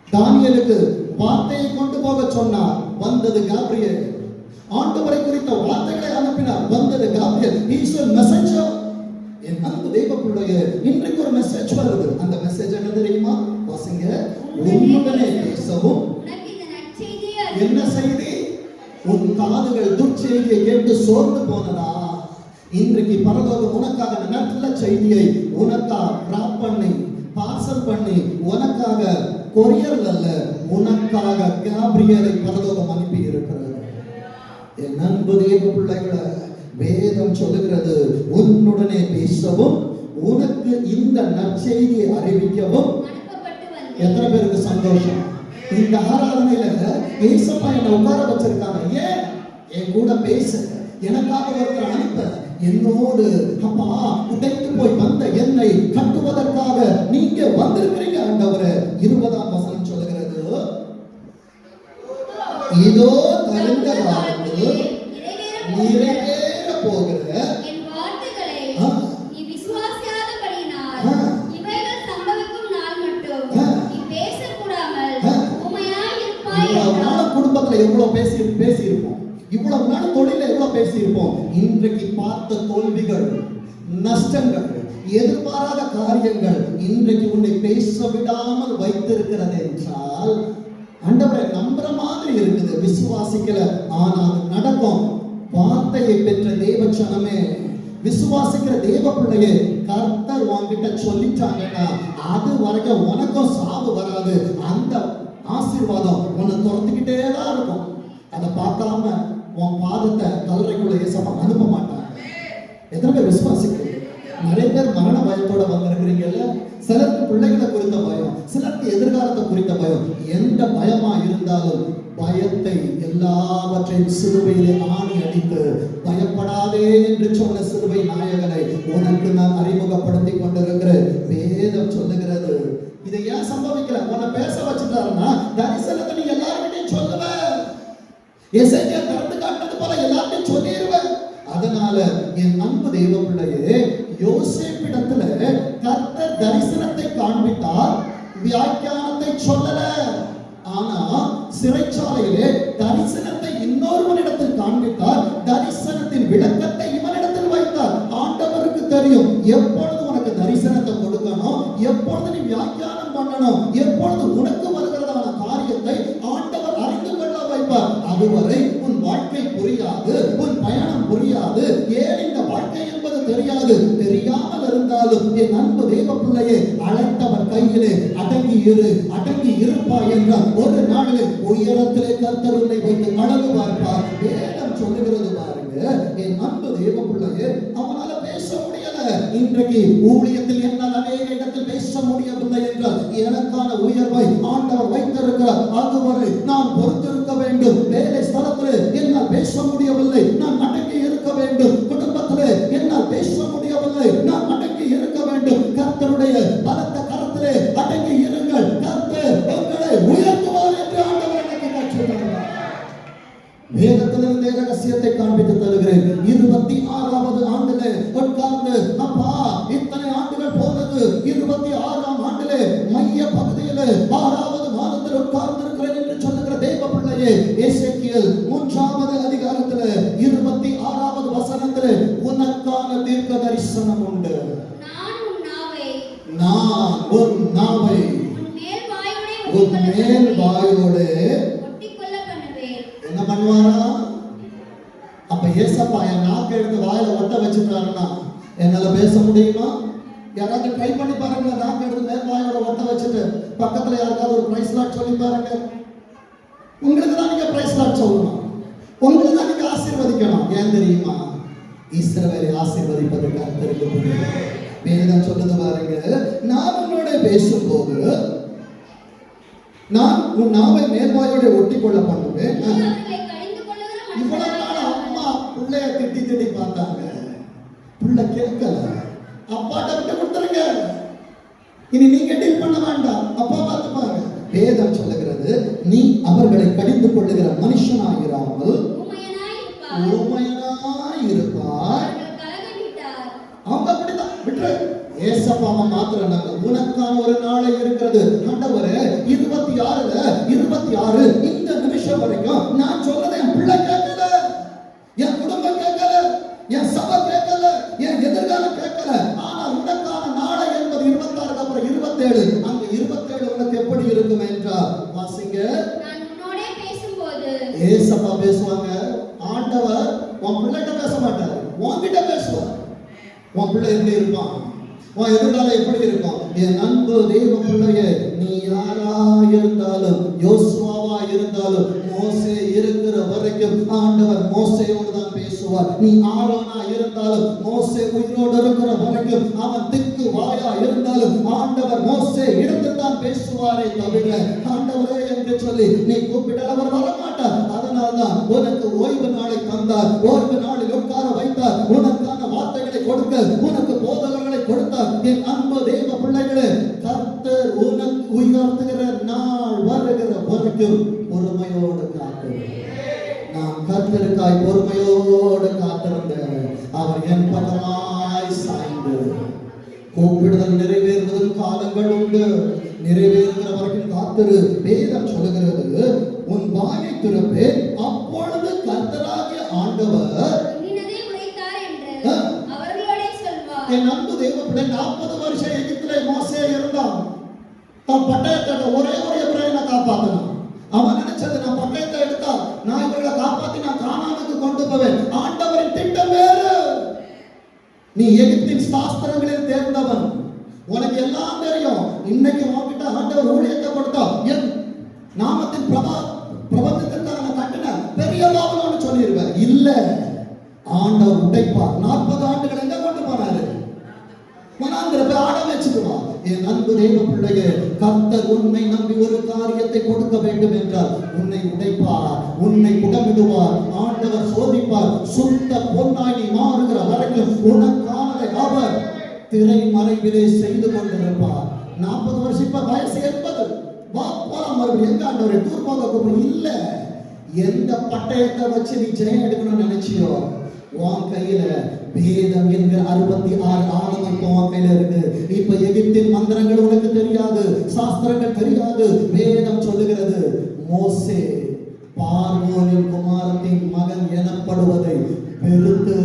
தானியேலுக்கு வார்த்தையை கொண்டு போக சொன்னார், வந்தது கேப்ரியேல். ஆண்டவரை குறித்த வார்த்தைகளை அனுப்பினார், வந்தது Gabriel. He is a messenger. என் அன்பு தெய்வ பிள்ளையே, இன்றைக்கு ஒரு மெசேஜ் வருது. அந்த மெசேஜ் என்ன தெரியுமா? வாசிங்க, உன்னுடனே பேசவும். என்ன செய்தி? உன் காதுகள் துர்ச்செய்தியை கேட்டு சோர்ந்து போனதா? இன்றைக்கு பரலோகம் உனக்காக நல்ல செய்தியை உனக்காக டிராப் பண்ணி, பார்சல் பண்ணி, உனக்காக கொரியர் அல்ல, உனக்காக கேப்ரியேலை பரலோகம் அனுப்பி இருக்கிறது. என் அன்பு தேவ பிள்ளைகளை, வேதம் சொல்லுகிறது, உன்னுடனே பேசவும் உனக்கு இந்த நற்செய்தியை அறிவிக்கவும். எத்தனை பேருக்கு சந்தோஷம்? இந்த ஆராதனையில ஏசப்பா என்னை உட்கார வச்சிருக்காங்க. ஏன்? என் கூட பேச, எனக்காக ஒருத்தர் அனுப்ப, என்னோடு அப்பா உடைத்து போய் வந்த என்னை கட்டுவதற்காக நீங்க வந்திருக்கிறீங்க ஆண்டவரே. 20ஆம் வசனம் சொல்லுகிறது, இதோ தகுந்த காலத்தில் நிறைவேற போகிற குடும்பத்துல எவ்வளவு பேசியிருப்போம், இவ்வளவு நாள் தொழில எவ்வளவு பேசியிருப்போம். இன்றைக்கு பார்த்த தோல்விகள், நஷ்டங்கள், எதிர்பாராத காரியங்கள் இன்றைக்கு உன்னை பேச விடாமல் வைத்திருக்கிறது என்றால் ஆண்டவரை நம்புற மாதிரி இருக்குது, விசுவாசிக்கல, ஆனா அது நடக்கும். வார்த்தையை பெற்ற தேவச்சனமே, விசுவாசிக்கிற தேவ பிள்ளையே, கர்த்தர் உன்கிட்ட சொல்லிட்டாங்கன்னா அது வரைக்கும் உனக்கும் சாவு வராது. அந்த ஆசீர்வாதம் உன்னை துரத்துக்கிட்டே தான் இருக்கும். அதை பார்க்காம உன் பாதத்தை கல்லறைக்குள்ள ஏசப்பா அனுப்ப மாட்டாங்க. எத்தனை பேர் விசுவாசிக்கிறீங்க? நிறைய பேர் மரண பயத்தோட வந்திருக்கிறீங்கல்ல. சிலருக்கு பிள்ளைகளை குறித்த பயம், சிலருக்கு எதிர்காலத்தை குறித்த பயம். எந்த பயமா இருந்தாலும் பயத்தை எல்லாவற்றையும் சிலுவையிலே ஆணி அடித்து பயப்படாதே என்று சொன்ன சிலுவை நாயகனை உனக்கு நான் அறிமுகப்படுத்தி கொண்டிருக்கிற வேதம் சொல்லுகிறது. இதை ஏன் சம்பவிக்கல? உன்னை பேச வச்சுட்டாருன்னா தரிசனத்தை நீ எல்லாருக்கிட்டையும் சொல்லுவ. எசேக்கியா திறந்து காட்டினது போல எல்லார்ட்டையும் சொல்லிடுவேன். அதனால என் அன்பு தேவ பிள்ளையே, யோசேப்பிடத்துல கர்த்தர் தரிசனத்தை காண்பித்தார், வியாக்கியானத்தை சொல்லல. ஆனா சிறைச்சாலையிலே தரிசனத்தை இன்னொருவனிடத்தில் காண்பித்தார், தரிசனத்தின் விளக்கத்தை இவனிடத்தில் வைத்தார். ஆண்டவருக்கு தெரியும் எப்பொழுது உனக்கு தரிசனத்தை கொடுக்கணும், எப்பொழுது நீ வியாக்கியானம் பண்ணணும், எப்பொழுது உனக்கு வருகிறதான காரியத்தை ஆண்டவர் அறிந்து கொள்ள வைப்பார். அதுவரை உன் வாழ்க்கை புரியாது, உன் பயணம் புரியாது. ஏன் இந்த வாழ்க்கை என்பது தெரியாது. தெரியாமல் இருந்தாலும் என் அன்பு தேவ பிள்ளையே, அழைத்தவர் கையிலே அடங்கி இரு, அடங்கி இருப்பாய் என்றால் ஒரு நாளிலே உயரத்திலே கர்த்தர் உன்னை வைத்து அழகு பார்ப்பார். வேதம் சொல்லுகிறது பாருங்க. என் அன்பு தேவ பிள்ளையே, அவனால பேச முடியல. இன்றைக்கு ஊழியத்தில் என்னால் அநேக இடத்தில் பேச முடியவில்லை என்றால் எனக்கான உயர்வை ஆண்டவர் வைத்திருக்கிறார். அதுவரை நான் பொறுத்திருக்க வேண்டும். வேலை ஸ்தலத்தில் என்னால் பேச முடியவில்லை, நான் அடங்கி இருக்க வேண்டும். குடும்பத்திலே என்னால் பேச முடியவில்லை, நான் அடங்கி இருக்க வேண்டும். கர்த்தருடைய பலத்த கரத்திலே அடங்கி இருங்கள். கர்த்தர் உங்களை உயர்த்துவார் என்று ஆண்டவர் எனக்கு கற்றுத்தருகிறார். வேதத்திலிருந்தே ரகசியத்தை காண்பித்து தருகிறேன். 26வது ஆண்டிலே உட்கார்ந்து, அப்பா இத்தனை ஆண்டுகள் போனது, 26ஆம் ஆண்டிலே மைய பகுதியிலே 6வது மாதத்தில் உட்கார்ந்து இருக்கிறேன் என்று சொல்லுகிற தேவ பிள்ளையே, எசேக்கியேல் 3வது அதிகாரத்திலே 26வது வசனத்திலே உனக்கான தீர்க்க தரிசனம் உண்டு. நான் உன் நாவை உன் மேல் வாயோடு என்ன பண்ணுவாரா? அப்ப ஏசப்பா என் நாக்கை எடுத்து வாயில ஒட்ட வச்சுட்டாருன்னா என்னால பேச முடியுமா? யாராவது ட்ரை பண்ணி பாருங்க. நாக்கை எடுத்து மேல் வாயோட ஒட்ட வச்சுட்டு பக்கத்துல யாருக்காவது ஒரு பிரைஸ் லாட் சொல்லி பாருங்க. உங்களுக்கு தான் நீங்க பிரைஸ் லாட் சொல்லணும், உங்களுக்கு தான் நீங்க ஆசீர்வதிக்கணும். ஏன் தெரியுமா? இஸ்ரவேலை ஆசீர்வதிப்பது கர்த்தருக்கு புரியும். வேதம் சொல்லுது பாருங்க, நான் உன்னோட பேசும்போது நான் உன் நாவை மேல்வாயோட ஒட்டி கொள்ள பண்ணுவேன். இவ்வளவு நாள் அம்மா பிள்ளைய திட்டி திட்டி பார்த்தாங்க, பிள்ளை கேட்கல. அப்பாட்ட விட்டு கொடுத்துருங்க, இனி நீங்க டீல் பண்ண வேண்டாம், அப்பா பார்த்துப்பாங்க. வேதம் சொல்லுகிறது, நீ அவர்களை கடிந்து கொள்ளுகிற மனுஷனாயிராமல் ஊமையனாய் இருப்பாய். அவங்க அப்படிதான் விட்டுரு. ஏசப்பாவை மாத்திரம் நாங்க உனக்கான ஒரு நாளை இருக்கிறது. ஆண்டவரே 26 இந்த நிமிஷம் வரைக்கும் நான் சொல்றதை என் பிள்ளை கேட்கல, என் குடும்பம் கேட்கல, என் சபை கேட்கல, என் எதிர்காலம் கேட்கல. ஆனா உனக்கான நாளை என்பது 26 அப்புறம் 27. அந்த 27 உனக்கு எப்படி இருக்கும் என்றால் வாசிங்க. ஏசப்பா பேசுவாங்க. ஆண்டவர் உன் பிள்ளைகிட்ட பேச மாட்டார், உன்கிட்ட பேசுவார். உன் பிள்ளை எப்படி இருப்பான், உன் எதிர்காலம் எப்படி இருக்கும்? என் அன்பு தேவ பிள்ளையே, நீ யாரா இருந்தாலும், யோசுவாவா இருந்தாலும், மோசே இருக்கிற வரைக்கும் ஆண்டவர் மோசேயோடு தான் பேசுவார். நீ ஆரோனா இருந்தாலும், மோசே உயிரோடு இருக்கிற வரைக்கும், அவன் திக்கு வாயா இருந்தாலும் ஆண்டவர் மோசே இடத்தில் தான் பேசுவாரே தவிர ஆண்டவரே என்று சொல்லி நீ கூப்பிட்டால் அவர் வரமாட்டார். அதனால்தான் உனக்கு ஓய்வு நாளை தந்தார், ஓய்வு நாளில் உட்கார வைத்தார், உனக்கான வார்த்தைகளை கொடுக்க, உனக்கு போதகர்களை கொடுத்தார். என் அன்பு தேவ பிள்ளைகளே, கர்த்தர் உனக்கு உயர்த்துகிற நாள் வருகிற வரைக்கும் பொறுமையோடு காத்து. நான் கர்த்தருக்காய் பொறுமையோடு காத்திருந்தேன். அவர் என் பக்கமாய் சாய்ந்து கூப்பிடுதல் நிறைவேறுவதற்கு காலங்கள் உண்டு. நிறைவேறுகிற வரைக்கும் காத்திரு. வேதம் சொல்லுகிறது, உன் வாயை திறப்பேன், அப்பொழுது கர்த்தராகிய ஆண்டவர் என் அன்பு தேவ பிள்ளை 40 வருஷம் எகிப்திலே மோசே இருந்தான். தன் பட்டயத்தோட ஒரே ஒரு எபிரேயனை காப்பாத்தினான். கொடுப்பவன். ஆண்டவரின் திட்டம் வேறு. நீ எகிப்தின் சாஸ்திரங்களில் தேர்ந்தவன், உனக்கு எல்லாம் தெரியும். இன்னைக்கு உன்கிட்ட ஆண்டவர் ஊழியத்தை கொடுத்தா என் நாமத்தின் பிரபந்தத்திற்காக கட்டின பெரிய பாவம்னு சொல்லிடுவேன். இல்ல, ஆண்டவர் உடைப்பார். 40 ஆண்டுகள் எங்க கொண்டு போனாரு? மனாந்திரத்தை ஆட வச்சுக்குவான். என் அன்பு தெய்வ பிள்ளையே, கர்த்தர் உன்னை நம்பி ஒரு காரியத்தை கொடுக்க வேண்டும் என்றால் உன்னை உடைப்பார், உன்னை உடமிடுவார். ஆண்டவர் சோதிப்பார். சுத்த பொன்னாய் நீ மாறுகிற வரைக்கும் உனக்கானதை அவர் திரை மறைவிலே செய்து கொண்டிருப்பார். 40 வருஷம், இப்ப வயசு 80. போலாம் மறுபடியும் எங்க ஆண்டவரை டூர் போக கூப்பிடும். இல்ல, எந்த பட்டயத்தை வச்சு நீ ஜெயம் எடுக்கணும்னு நினைச்சியோ உன் கையில வேதம் என்கிற 66 ஆவணம் இப்போ உன் கையில இருக்கு. இப்ப எகிப்தின் மந்திரங்கள் உனக்கு தெரியாது, சாஸ்திரங்கள் தெரியாது. வேதம் சொல்லுகிறது, மோசே பார்வோனின் குமாரத்தின் மகன் எனப்படுவதை பெருத்து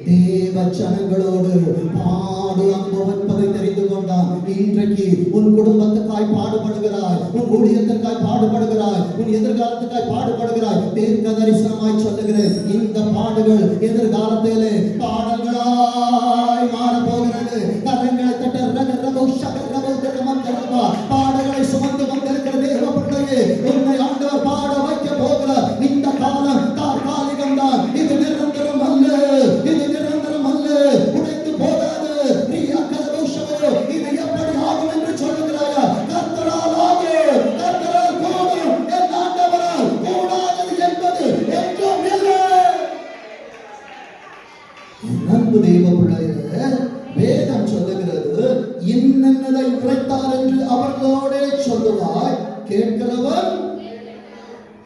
தேவ ஜனங்களோடு பாடு அனுபவிப்பதை தெரிந்து கொண்டான். இன்றைக்கு உன் குடும்பத்துக்காய் பாடுபடுகிறாய், உன் ஊழியத்திற்காய் பாடுபடுகிறாய், உன் எதிர்காலத்துக்காய் பாடுபடுகிறாய். தீர்க்க தரிசனமாய் சொல்லுகிறேன், இந்த பாடுகள் எதிர்காலத்திலே பாடல்களாய் மாறப்போகிறது. கரங்களை தட்ட பாடல்களை சுமந்து வந்திருக்கிற தேவ பிள்ளையே, உன்னை ஆண்டவர் பாட வைக்க போகிறார். இந்த காலம் தற்காலிகம் தான், இது நிரந்தரம் அல்ல, இது நிரந்தரம் அல்ல, உடைத்து போகாது. நீ அக்கலபோஷமோ இது எப்படி ஆகும் என்று சொல்லுகிறாயா? கர்த்தரால் ஆகும், கர்த்தரால் கூடும், என் ஆண்டவரால் கூடாதது என்பது என்றும் இல்லை. அன்பு தெய்வ பிள்ளையே, வேதம் சொல்லுகிறது, இன்னதை உரைத்தார் என்று அவர்களோடே சொல்லுவாய். கேட்கிறவன்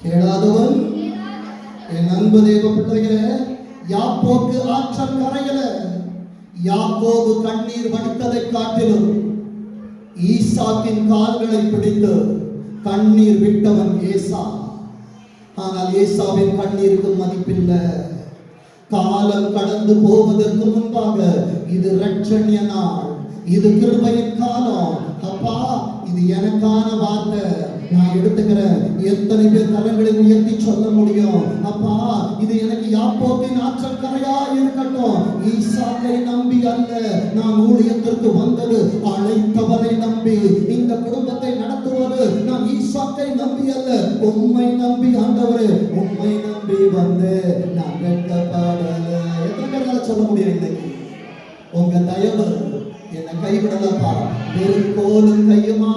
கேளாதவன். என் அன்பு தெய்வ பிள்ளைகளே, யாக்கோபு ஆற்றல் கரையில யாக்கோபு கண்ணீர் வடித்ததை காட்டிலும் ஈசாக்கின் கால்களை பிடித்து கண்ணீர் விட்டவன் ஏசா. ஆனால் ஏசாவின் கண்ணீருக்கு மதிப்பில்லை. காலம் கடந்து போவதற்கு முன்பாக இது இரட்சணிய நாள், இது கிருபையின் காலம். அப்பா, இது எனக்கான வார்த்தை, நான் எடுத்துக்கிறேன். எத்தனை பேர் கரங்களை உயர்த்தி சொல்ல முடியும்? அப்பா, இது எனக்கு யாக்கோபின் ஆற்றல் கரையா இருக்கட்டும். ஈசாக்கை நம்பி அல்ல நான் ஊழியத்திற்கு வந்தது, அழைத்தவரை நம்பி. இந்த குடும்பத்தை நடத்துவது நான் ஈசாக்கை நம்பி அல்ல, உம்மை நம்பி. ஆண்டவரே, உம்மை நம்பி வந்து நான் வெட்கப்படல. எத்தனை பேரால சொல்ல முடியும்? இன்னைக்கு உங்க தயவு என்னை கைவிடலப்பா. வெறும் கோலும் கையுமா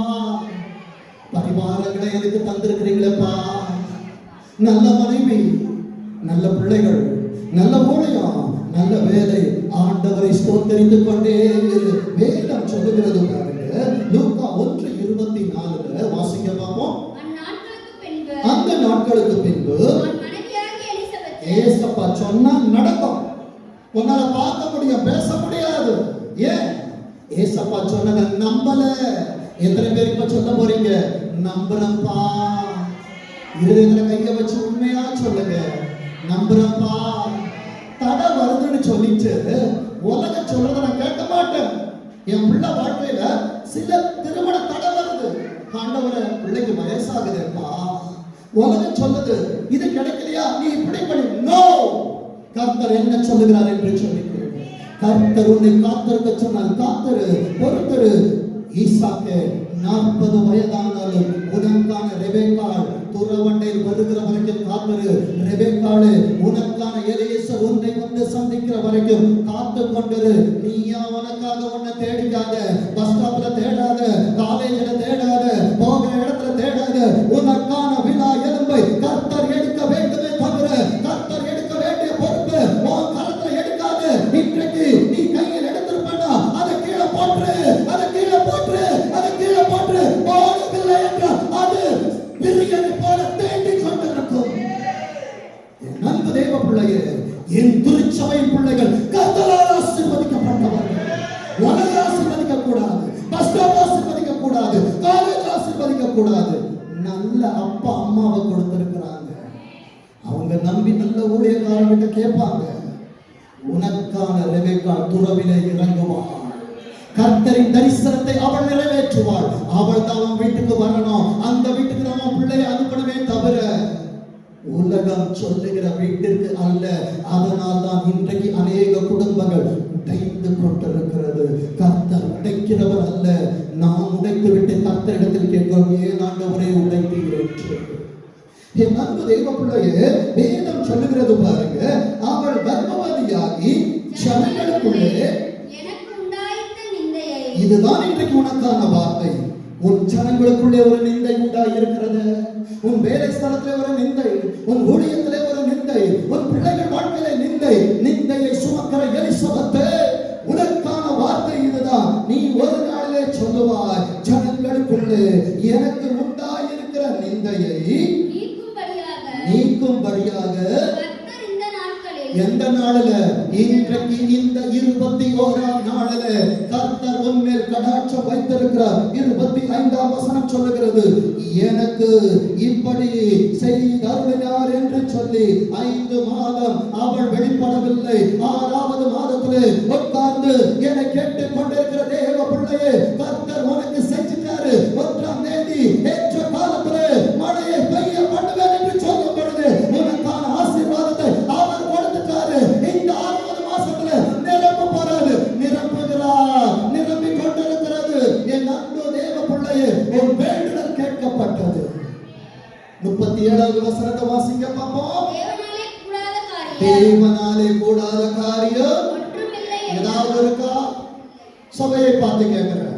பரிவாரங்களை எனக்கு தந்திருக்கிறீங்களப்பா. நல்ல மனைவி, நல்ல பிள்ளைகள், நல்ல ஊழியம், நல்ல வேலை. ஆண்டவரை ஸ்தோத்தரித்துக் கொண்டே இரு. வேதம் சொல்லுகிறது பாருங்க, லூக்கா 1:24 வாசிக்க பார்ப்போம். அந்த நாட்களுக்கு பின்பு ஏசப்பா சொன்னா நடக்கும். உன்னால பார்க்க முடியும், பேச முடியாது. ஏன்? ஏசப்பா சொன்னதை நம்பல. எத்தனை பேர் இப்ப சொல்ல போறீங்க? நம்புறப்பா. இருதயத்துல கைய வச்சு உண்மையா சொல்லுங்க, நம்புறப்பா. தடை வருதுன்னு சொல்லிட்டு உலக சொல்றத நான் கேட்க மாட்டேன். என் பிள்ளை வாழ்க்கையில சில திருமண தடை வருது. ஆண்டவரே, பிள்ளைக்கு வயசாகுதுப்பா. உலகம் சொல்லுது, இது கிடைக்கலையா, நீ இப்படி பண்ணி. நோ, கர்த்தர் என்ன சொல்லுகிறார் என்று சொல்லிக்கிறேன். கர்த்தர் உன்னை காத்திருக்க சொன்னால் காத்திரு, பொறுத்திரு. ஈசாக்கு 40 வயதானாலும் உனக்கான ரெபெக்காள் துறவண்டையில் வருகிற வரைக்கும் காத்திரு. ரெபெக்காளே, உனக்கான எலியேசர் உன்னை வந்து சந்திக்கிற வரைக்கும் காத்து கொண்டிரு. நீயா உனக்காக உன்னை தேடிக்காத, பஸ் ஸ்டாப்ல தேடாத, காலேஜ்ல தேடாத, போகிற இடத்துல தேடாத. உனக்கான விழா எலும்பை கர்த்தர் எடுக்க வேண்டுமே தவிர கர்த்தர் எடுக்க வேண்டிய பொறுப்பு உன் கரத்துல எடுக்காத. இன்றைக்கு நீ கையில் எடுத்திருப்பா, அதை கீழே போற்று, அதை கீழே போற்று, அதை கீழே போற்று. போகவில்லை என்றால் அது பிரியனை போல தேண்டிக் கொண்டிருக்கும். என் அன்பு தேவ பிள்ளையே, என் திருச்சபையின் பிள்ளைகள் கர்த்தரால் ஆசீர்வதிக்கப்பட்டவர்கள். உலக ஆசீர்வதிக்க கூடாது, பஸ் ஸ்டாப் ஆசீர்வதிக்க கூடாது, காலேஜ் ஆசீர்வதிக்க கூடாது. நல்ல அப்பா அம்மாவை கொடுத்திருக்கிறாங்க. அவங்க நம்பி நல்ல ஊழியக்காரங்கிட்ட கேட்பாங்க. உனக்கான ரெபெக்காள் துறவிலே இறங்குவாள். கர்த்தரின் தரிசனத்தை அவள் நிறைவேற்றுவாள். அவள் தான் அவன் வீட்டுக்கு வரணும். அந்த வீட்டுக்கு நம்ம பிள்ளையை அனுப்பணுமே தவிர உலகம் சொல்லுகிற வீட்டிற்கு அல்ல. அதனால் தான் இன்றைக்கு அநேக குடும்பங்கள் உடைந்து கொண்டிருக்கிறது. கர்த்தர் உடைக்கிறவர் அல்ல. நாம் உடைத்து விட்டு கர்த்தரிடத்தில் கேட்கிறோம், ஏன் ஆண்டவரே உடைத்தீர்கள்? என் அன்பு தெய்வ பிள்ளையே, வேதம் சொல்லுகிறது பாருங்க, அவள் கர்ப்பவதியாகி ஜனங்களுக்குள்ளே இதுதான் இன்றைக்கு உனக்கான வார்த்தை. உன் ஜனங்களுக்குள்ளே ஒரு நிந்தை உண்டாய் இருக்கிறது. உன் வேலை ஸ்தலத்திலே ஒரு நிந்தை, உன் ஊழியத்திலே ஒரு நிந்தை, உன் பிள்ளைகள் வாழ்க்கையிலே நிந்தை. நிந்தையை சுமக்கிற எலிசபெத்தே, உனக்கான வார்த்தை இதுதான். நீ ஒரு நாளிலே சொல்லுவாய், ஜனங்களுக்குள்ளே எனக்கு உண்டாயிருக்கிற நிந்தையை நீக்கும்படியாக எந்த நாளில? இன்றைக்கு இந்த 21ஆம் நாளில கர்த்தர் உன்மேல் கடாட்சம் வைத்திருக்கிறார். 25ஆம் வசனம் சொல்லுகிறது, எனக்கு இப்படி செய்தருளினார் என்று சொல்லி 5 மாதம் அவள் வெளிப்படவில்லை. 6வது மாதத்திலே உட்கார்ந்து என்னை கேட்டுக் கொண்டிருக்கிற தேவ பிள்ளையே, கர்த்தர் உனக்கு செஞ்சுட்டாரு. 1ஆம் தேதி ஏற்ற காலத்திலே மழையை பெய்ய பண்ணுவேன் என்று சொல்லும் பொழுது உனக்கான ஆசீர்வாதத்தை அவர் கொடுத்துட்டாரு. இந்த 6வது மாசத்துல நிரம்ப போறாரு, நிரம்புகிறார், நிரம்பிக் கொண்டிருக்கிறது. என் அன்பு தேவ பிள்ளையே, உன் வேண்டுதல் கேட்கப்பட்டது. 37வது வசனத்தை வாசிங்க பாப்போம். தேவனாலே கூடாத காரியம் ஏதாவது இருக்கா? சபையை பார்த்து கேட்கிறேன்.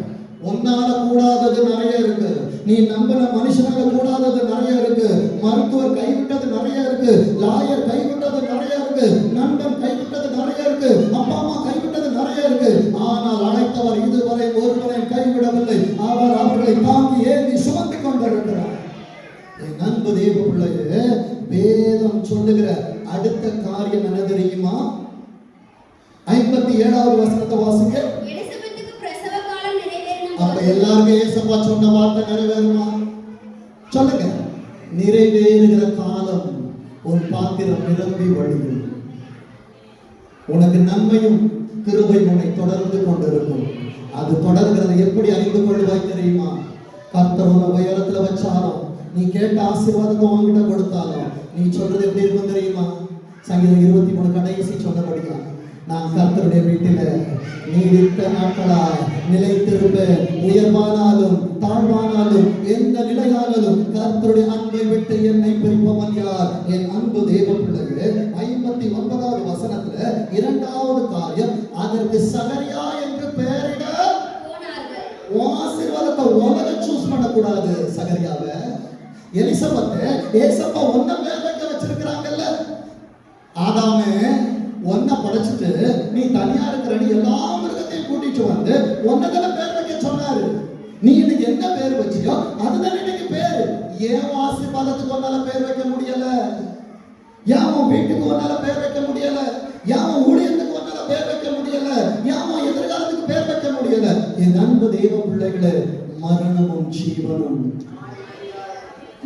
உன்னால கூடாதது நிறைய இருக்கு. நீ நம்பின மனுஷனால கூடாதது நிறைய இருக்கு. மருத்துவர் கைவிட்டது நிறைய இருக்கு. லாயர் கைவிட்டது நிறைய இருக்கு. நண்பன் கைவிட்டது நிறைய இருக்கு. அப்பா அம்மா கைவிட்டது நிறைய இருக்கு. ஆனால் அழைத்தவர் இதுவரை ஒருவரை கைவிடவில்லை. அவர் அவர்களை தாங்கி ஏந்தி சுமந்து கொண்டிருக்கிறார். என் அன்பு தேவ பிள்ளையே, வேதம் சொல்லுகிற அடுத்த காரியம் என்ன தெரியுமா? 57வது வசனத்தை வாசிங்க. அப்ப எல்லாருக்கும் ஏசப்பா சொன்ன வார்த்தை நிறைவேறுமா? சொல்லுங்க. நிறைவேறுகிற காலம் உன் பாத்திரம் நிரம்பி வழியும். உனக்கு நன்மையும் கிருபை உன்னை தொடர்ந்து கொண்டிருக்கும். அது தொடர்கிறது. எப்படி அறிந்து கொள்வாய் தெரியுமா? கர்த்தர் உன்னை உயரத்துல வச்சாலும், நீ கேட்ட ஆசீர்வாதத்தை உன்கிட்ட கொடுத்தாலும், நீ சொல்றது எப்படி இருக்கும் தெரியுமா? சங்கீதம் 23 கடைசி சொன்னபடியா, நான் கர்த்தருடைய வீட்டில நீடித்த நாட்களாய் நிலைத்திருப்பேன். உயர்வானாலும் தாழ்வானாலும் எந்த நிலையானாலும் கர்த்தருடைய அன்பை விட்டு என்னை பிரிப்பவன் யார்? என் அன்பு தேவ பிள்ளையே, 59வது வசனத்துல 2வது காரியம், அதற்கு சகரியா என்று பெயரிட ஆசீர்வாதத்தை உலக சூஸ் பண்ணக்கூடாது. சகரியாவை எலிசபெத்தை ஏசப்பா ஒன்ன பேர் வைக்க வச்சிருக்கிறாங்கல்ல. ஆதாமே ஒன்ன படைச்சிட்டு நீ தனியா இருக்கிற, நீ எல்லா மிருகத்தையும் கூட்டிட்டு வந்து ஒன்னதான பேர் வைக்க சொன்னாரு. நீ இன்னைக்கு என்ன பேர் வச்சியோ அதுதான் இன்னைக்கு பேரு. ஏன் ஆசீர்வாதத்துக்கு ஒன்னால பேர் வைக்க முடியல? ஏன் உன் வீட்டுக்கு ஒன்னால பேர் வைக்க முடியல? ஏன் உன் ஊழியத்துக்கு ஒன்னால பேர் வைக்க முடியல? ஏன் உன் எதிர்காலத்துக்கு பேர் வைக்க முடியல? என் அன்பு தெய்வ பிள்ளைகளே, மரணமும் ஜீவனும்.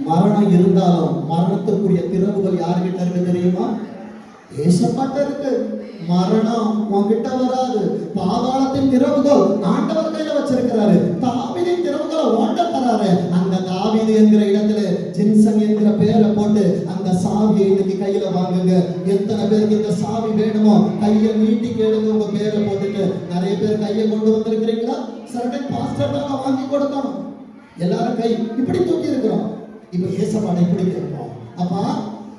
மரணம் இருந்தாலும் மரணத்துக்குரிய திறவுகள் யார்கிட்ட இருக்கு தெரியுமா? ஏசப்பட்ட இருக்கு. மரணம் உன்கிட்ட வராது. பாதாளத்தின் திறவுகள் ஆண்டவர் கையில வச்சிருக்கிறாரு. தாவீதின் திறவுகளை ஓட்ட தராரு. அந்த தாவீது என்கிற இடத்துல ஜின்சன் என்கிற பேரை போட்டு அந்த சாவியை இன்னைக்கு கையில வாங்குங்க. எத்தனை பேருக்கு இந்த சாவி வேணுமோ கையை நீட்டி கேளுங்க. உங்க பேரை போட்டுட்டு நிறைய பேர் கையை கொண்டு வந்திருக்கிறீங்களா? சரட்டை பாஸ்டர் தான் வாங்கி கொடுக்கணும். எல்லாரும் கை இப்படி தூக்கி இருக்கிறோம். இப்ப ஏசப்பாடை இப்படி கேட்போம். அப்பா,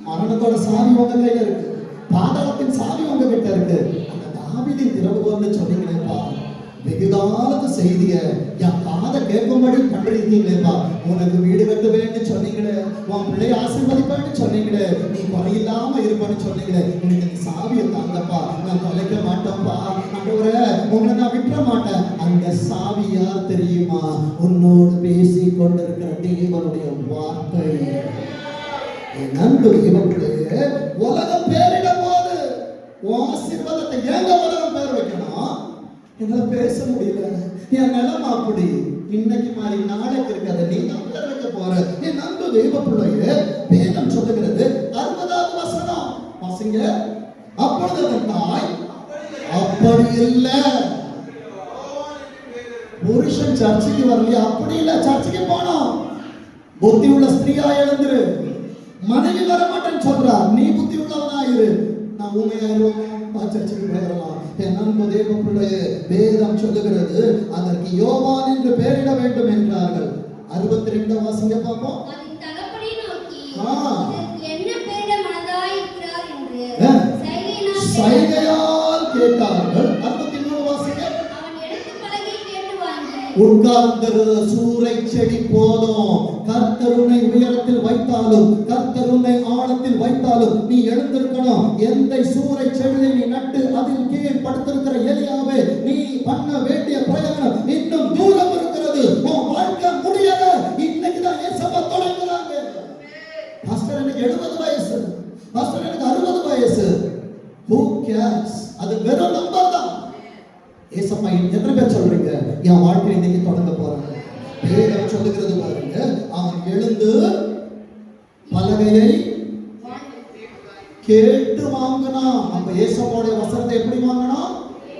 மரணத்தோட சாவி உங்க கையில இருக்கு. பாதாளத்தின் சாவி உங்க கிட்ட இருக்கு. அந்த தாவீதின் திறவுகோல்னு சொன்னீங்களேப்பா, வெகுகாலத்து செய்திய என் காதை கேட்கும்படி பண்றீங்களேப்பா. உனக்கு வீடு கட்டுவேன்னு சொன்னீங்களே, உன் பிள்ளைய ஆசீர்வதிப்பேன்னு சொன்னீங்களே, நீ குறையில்லாம இருப்பேன்னு சொன்னீங்களே, இன்னைக்கு சாவியை தாங்கப்பா. நான் தொலைக்க மாட்டேன்ப்பா. ஆண்டவரே, உங்களை நான் விட்டுற மாட்டேன். அந்த சாவி யார் தெரியுமா? உன்னோடு பேசி கொண்டிருக்கிற தேவனுடைய வார்த்தை. என் அன்பு தேவர்களே, உலகம் பேரிட போது ஆசீர்வாதத்தை ஏங்க உலகம் பேர் வைக்கணும்? என்னால பேச முடியல, என் நிலைமை அப்படி. இன்னைக்கு மாதிரி நாளைக்கு இருக்காது. நீ தான் பேர் வைக்க போற. என் அன்பு தேவ பிள்ளையே, வேதம் சொல்லுகிறது 60வது வசனம் வாசிங்க. அப்பொழுது அவன் தாய், அப்படி இல்லை, புருஷன் சர்ச்சைக்கு வரலையா? அப்படி இல்லை, சர்ச்சைக்கு போனோம். புத்தி உள்ள ஸ்திரீயா எழுந்துரு. மனைவி வர மாட்டேன்னு சொல்றா. நீ புத்தி உள்ளவனாயிரு. நான் ஊமையாயிருவோம், சர்ச்சைக்கு போயிடலாம். என் அன்பு தேவ பிள்ளையே, வேதம் சொல்லுகிறது அதற்கு யோவான் என்று பெயரிட வேண்டும் என்றார்கள். 62 வாசிங்க பார்ப்போம். சைகையால் கேட்டார்கள். 63 வாசிங்க. உட்கார்ந்திருந்த சூரை செடி போதும், கர்த்தருனை உயரத்தில் வைத்தாலும் கர்த்தருனை ஆழத்தில் வைத்தாலும் நீ எழுந்திருக்கணும். எந்த சூரை செடியை நீ நட்டு அதில் கீழ் படுத்திருக்கிற எலியாவே, நீ பண்ண வேண்டிய பிரயாணம் இன்னும் தூரம் இருக்கிறது. உன் வாழ்க்கை முடியல. இன்னைக்கு தான் ஏசப்பா தொடங்குறாங்க. பாஸ்டர் எனக்கு 70 வயசு, பாஸ்டர் எனக்கு 60 வயசு. Who cares? அது வெறும் நம்பர் தான். ஏசப்பா எத்தனை பேர் சொல்றீங்க என் வாழ்க்கை இன்னைக்கு தொடங்க போறாங்க? வேதம் சொல்லுகிறது பாருங்க, அவன் எழுந்து பலகையை கேட்டு வாங்கினான். அப்ப ஏசப்பாவுடைய வசனத்தை எப்படி வாங்கணும்?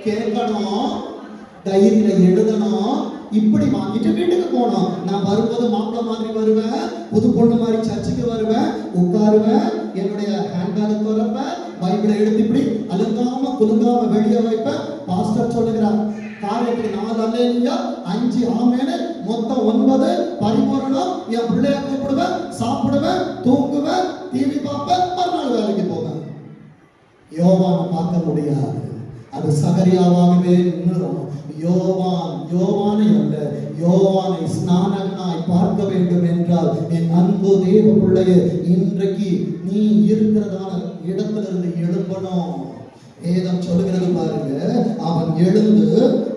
கேட்கணும், டைரியில எழுதணும், இப்படி வாங்கிட்டு வீட்டுக்கு போனோம். நான் வரும்போது மாப்பிள்ள மாதிரி வருவேன், புது பொண்ணு மாதிரி சர்ச்சுக்கு வருவேன், உட்காருவேன், என்னுடைய ஹேண்ட்பேக் திறப்பேன், பைபிளை எடுத்து இப்படி அழுங்காம குலுங்காம வெளியே வைப்பேன். பாஸ்டர் சொல்லுகிறார் காரியத்துக்கு 4 அல்லேலூயா 5 ஆமென், மொத்தம் 9 பரிபூரணம். என் பிள்ளைய கூப்பிடுவேன், சாப்பிடுவேன், தூங்குவேன், டிவி பார்ப்பேன், மறுநாள் வேலைக்கு போவேன். யோவானை பார்க்க முடியாது. அது சகரியாவாகவே நின்றும். யோவானை அல்ல, யோவானை ஸ்நானகனாய் பார்க்க வேண்டும் என்றால் என் அன்பு தேவ பிள்ளையே, இன்றைக்கு நீ இருக்கிறதான இடத்திலிருந்து எழும்பணும். வேதம் சொல்லுகிறது பாருங்க, அவன் எழுந்து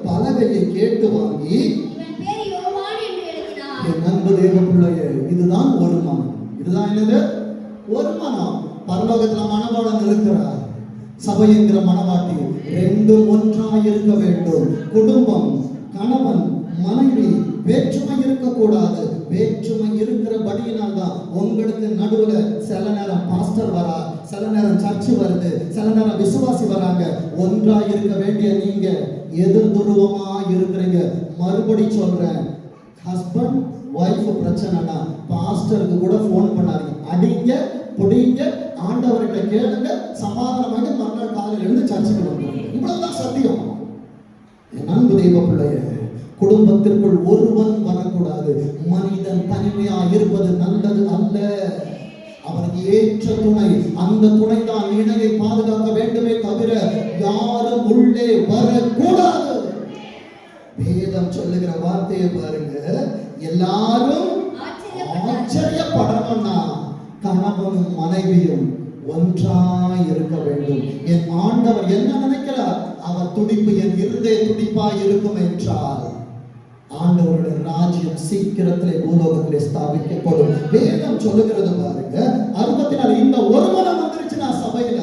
பலகையை கேட்டு வாங்கி என் அன்பு தேவ பிள்ளையே, இதுதான் ஒரு மனம். இதுதான் என்னது? ஒரு மனம். பரலோகத்துல மணவாளன் இருக்கிறார், சபை என்கிற மணவாட்டி. ரெண்டும் ஒன்றாய் இருக்க வேண்டும். குடும்பம், கணவன் மனைவி வேற்றுமை இருக்கக்கூடாது. வேற்றுமை இருக்கிறபடியினால் தான் உங்களுக்கு நடுவுல சில நேரம் பாஸ்டர் வரா, சில நேரம் சர்ச்சு வருது, சில நேரம் விசுவாசி வராங்க. ஒன்றாய் இருக்க வேண்டிய நீங்க எதிர் துருவமா இருக்கிறீங்க. மறுபடி சொல்றேன், ஹஸ்பண்ட் ஒய்ஃப் பிரச்சனைனா பாஸ்டருக்கு கூட போன் பண்ணாதீங்க. அடிங்க, புடிங்க, ஆண்டவர்கிட்ட கேளுங்க, சமாதானமாக மறுநாள் காலையில் இருந்து சர்ச்சுக்கு வந்துருங்க. இவ்வளவுதான் சத்தியம். என் அன்பு தெய்வ பிள்ளைய, குடும்பத்திற்குள் ஒருவன் வரக்கூடாது. மனிதன் தனிமையா இருப்பது நல்லது அல்ல. அவனுக்கு ஏற்ற துணை, அந்த துணை தான் இணையை பாதுகாக்க வேண்டுமே தவிர யாரும் உள்ளே வரக்கூடாது. வேதம் சொல்லுகிற வார்த்தையை பாருங்க, எல்லாரும் ஆச்சரியப்படணும்னா கணவனும் மனைவியும் ஒன்றாய் இருக்க வேண்டும். என் ஆண்டவர் என்ன நினைக்கிறார்? அவர் துடிப்பு என் இருதய துடிப்பாய் இருக்கும் என்றால் ஆண்டவருடைய ராஜ்யம் சீக்கிரத்திலே பூலோகத்திலே ஸ்தாபிக்கப்படும். வேதம் சொல்லுகிறது பாருங்க, 64 இந்த ஒரு மனம் வந்துருச்சுன்னா சபையில,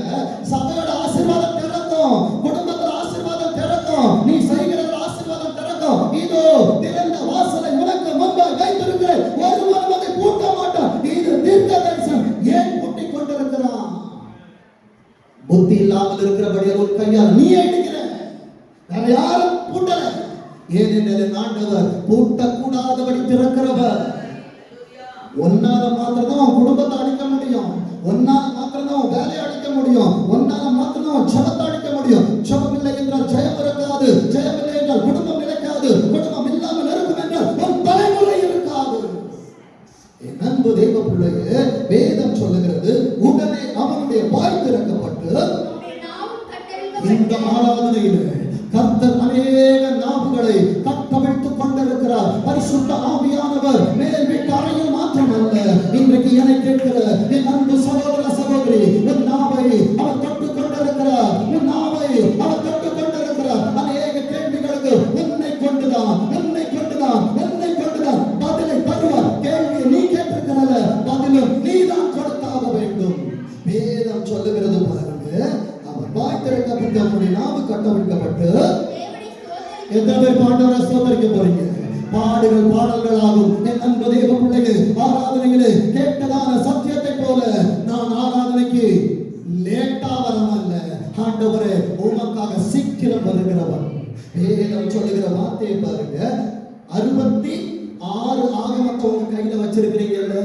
சபையோட ஆசீர்வாதம் திறக்கும், குடும்பத்துல ஆசீர்வாதம் திறக்கும், நீ செய்கிற ஆசீர்வாதம் திறக்கும். இதோ திறந்த வாசலை உனக்கு முன்பாக வைத்திருக்கிறேன், ஒரு மனம் அதை பூட்ட மாட்டான். இது தீர்க்க தரிசனம். ஏன் பூட்டி கொண்டிருக்கிறான்? புத்தி இல்லாமல் இருக்கிறபடியா ஒரு கையால் நீ அடிக்கிற, வேற யாரும் பூட்டல. ஏனெனில் ஆண்டவர் பூட்டக்கூடாதபடி திறக்கிறவர். ஒன்னால மாத்திரம் தான் குடும்பத்தை அழிக்க முடியும், ஒன்னால மாத்திரம் தான் வேலையை அழிக்க முடியும், ஒன்னால மாத்திரம் தான் ஜெபத்தை அழிக்க முடியும். ஜெபம் இல்லை என்றால் ஜெயம் இருக்காது, ஜெயம் இல்லை என்றால் குடும்பம் நிலைக்காது, குடும்பம் இல்லாமல் இருக்கும் என்றால் உன் தலைமுறை இருக்காது. என் அன்பு தேவ பிள்ளையே, வேதம் சொல்லுகிறது, உடனே அவனுடைய வாய் திறக்கப்பட்டு இந்த ஆராதனையிலே கர்த்தர் அநேக நாவுகளை கட்டவிழ்த்துக் கொண்டிருக்கிறார். பரிசுத்த ஆவியானவர் மேல் வீட்டு அறையில் மாத்திரமல்ல, இன்றைக்கு என்னை கேட்கிற என் அன்பு சகோதர சகோதரி, உன் நாவை அவர் தொட்டுக் கொண்டிருக்கிறார், உன் நாவை அவர் தொட்டுக் கொண்டிருக்கிறார். அநேக கேள்விகளுக்கு உன்னை கொண்டுதான் பதிலை தருவார். கேள்வியை நீ கேட்டிருக்கிறல்ல, பதிலும் நீதான் கொடுத்தாக வேண்டும். வேதம் சொல்லுகிறது பாருங்க, அவர் வாய் திறக்கப்பட்டு அவருடைய நாவு கட்டவிழ்க்கப்பட்டு. எத்தனை பேர் ஆண்டவரை ஸ்தோத்திரிக்க போறீங்க? பாடுகள் பாடல்களாகும். என் அன்பு தேவ பிள்ளைகள், ஆராதனைகளே கேட்டதான சத்தியத்தை போல நான் ஆராதனைக்கு லேட்டா வரமல்ல, ஆண்டவரே உமக்காக சீக்கிரம் வருகிறவர். வேதம் சொல்லுகிற வார்த்தையை பாருங்க, 66 ஆகமத்தை உங்க கையில வச்சிருக்கிறீங்கல்ல,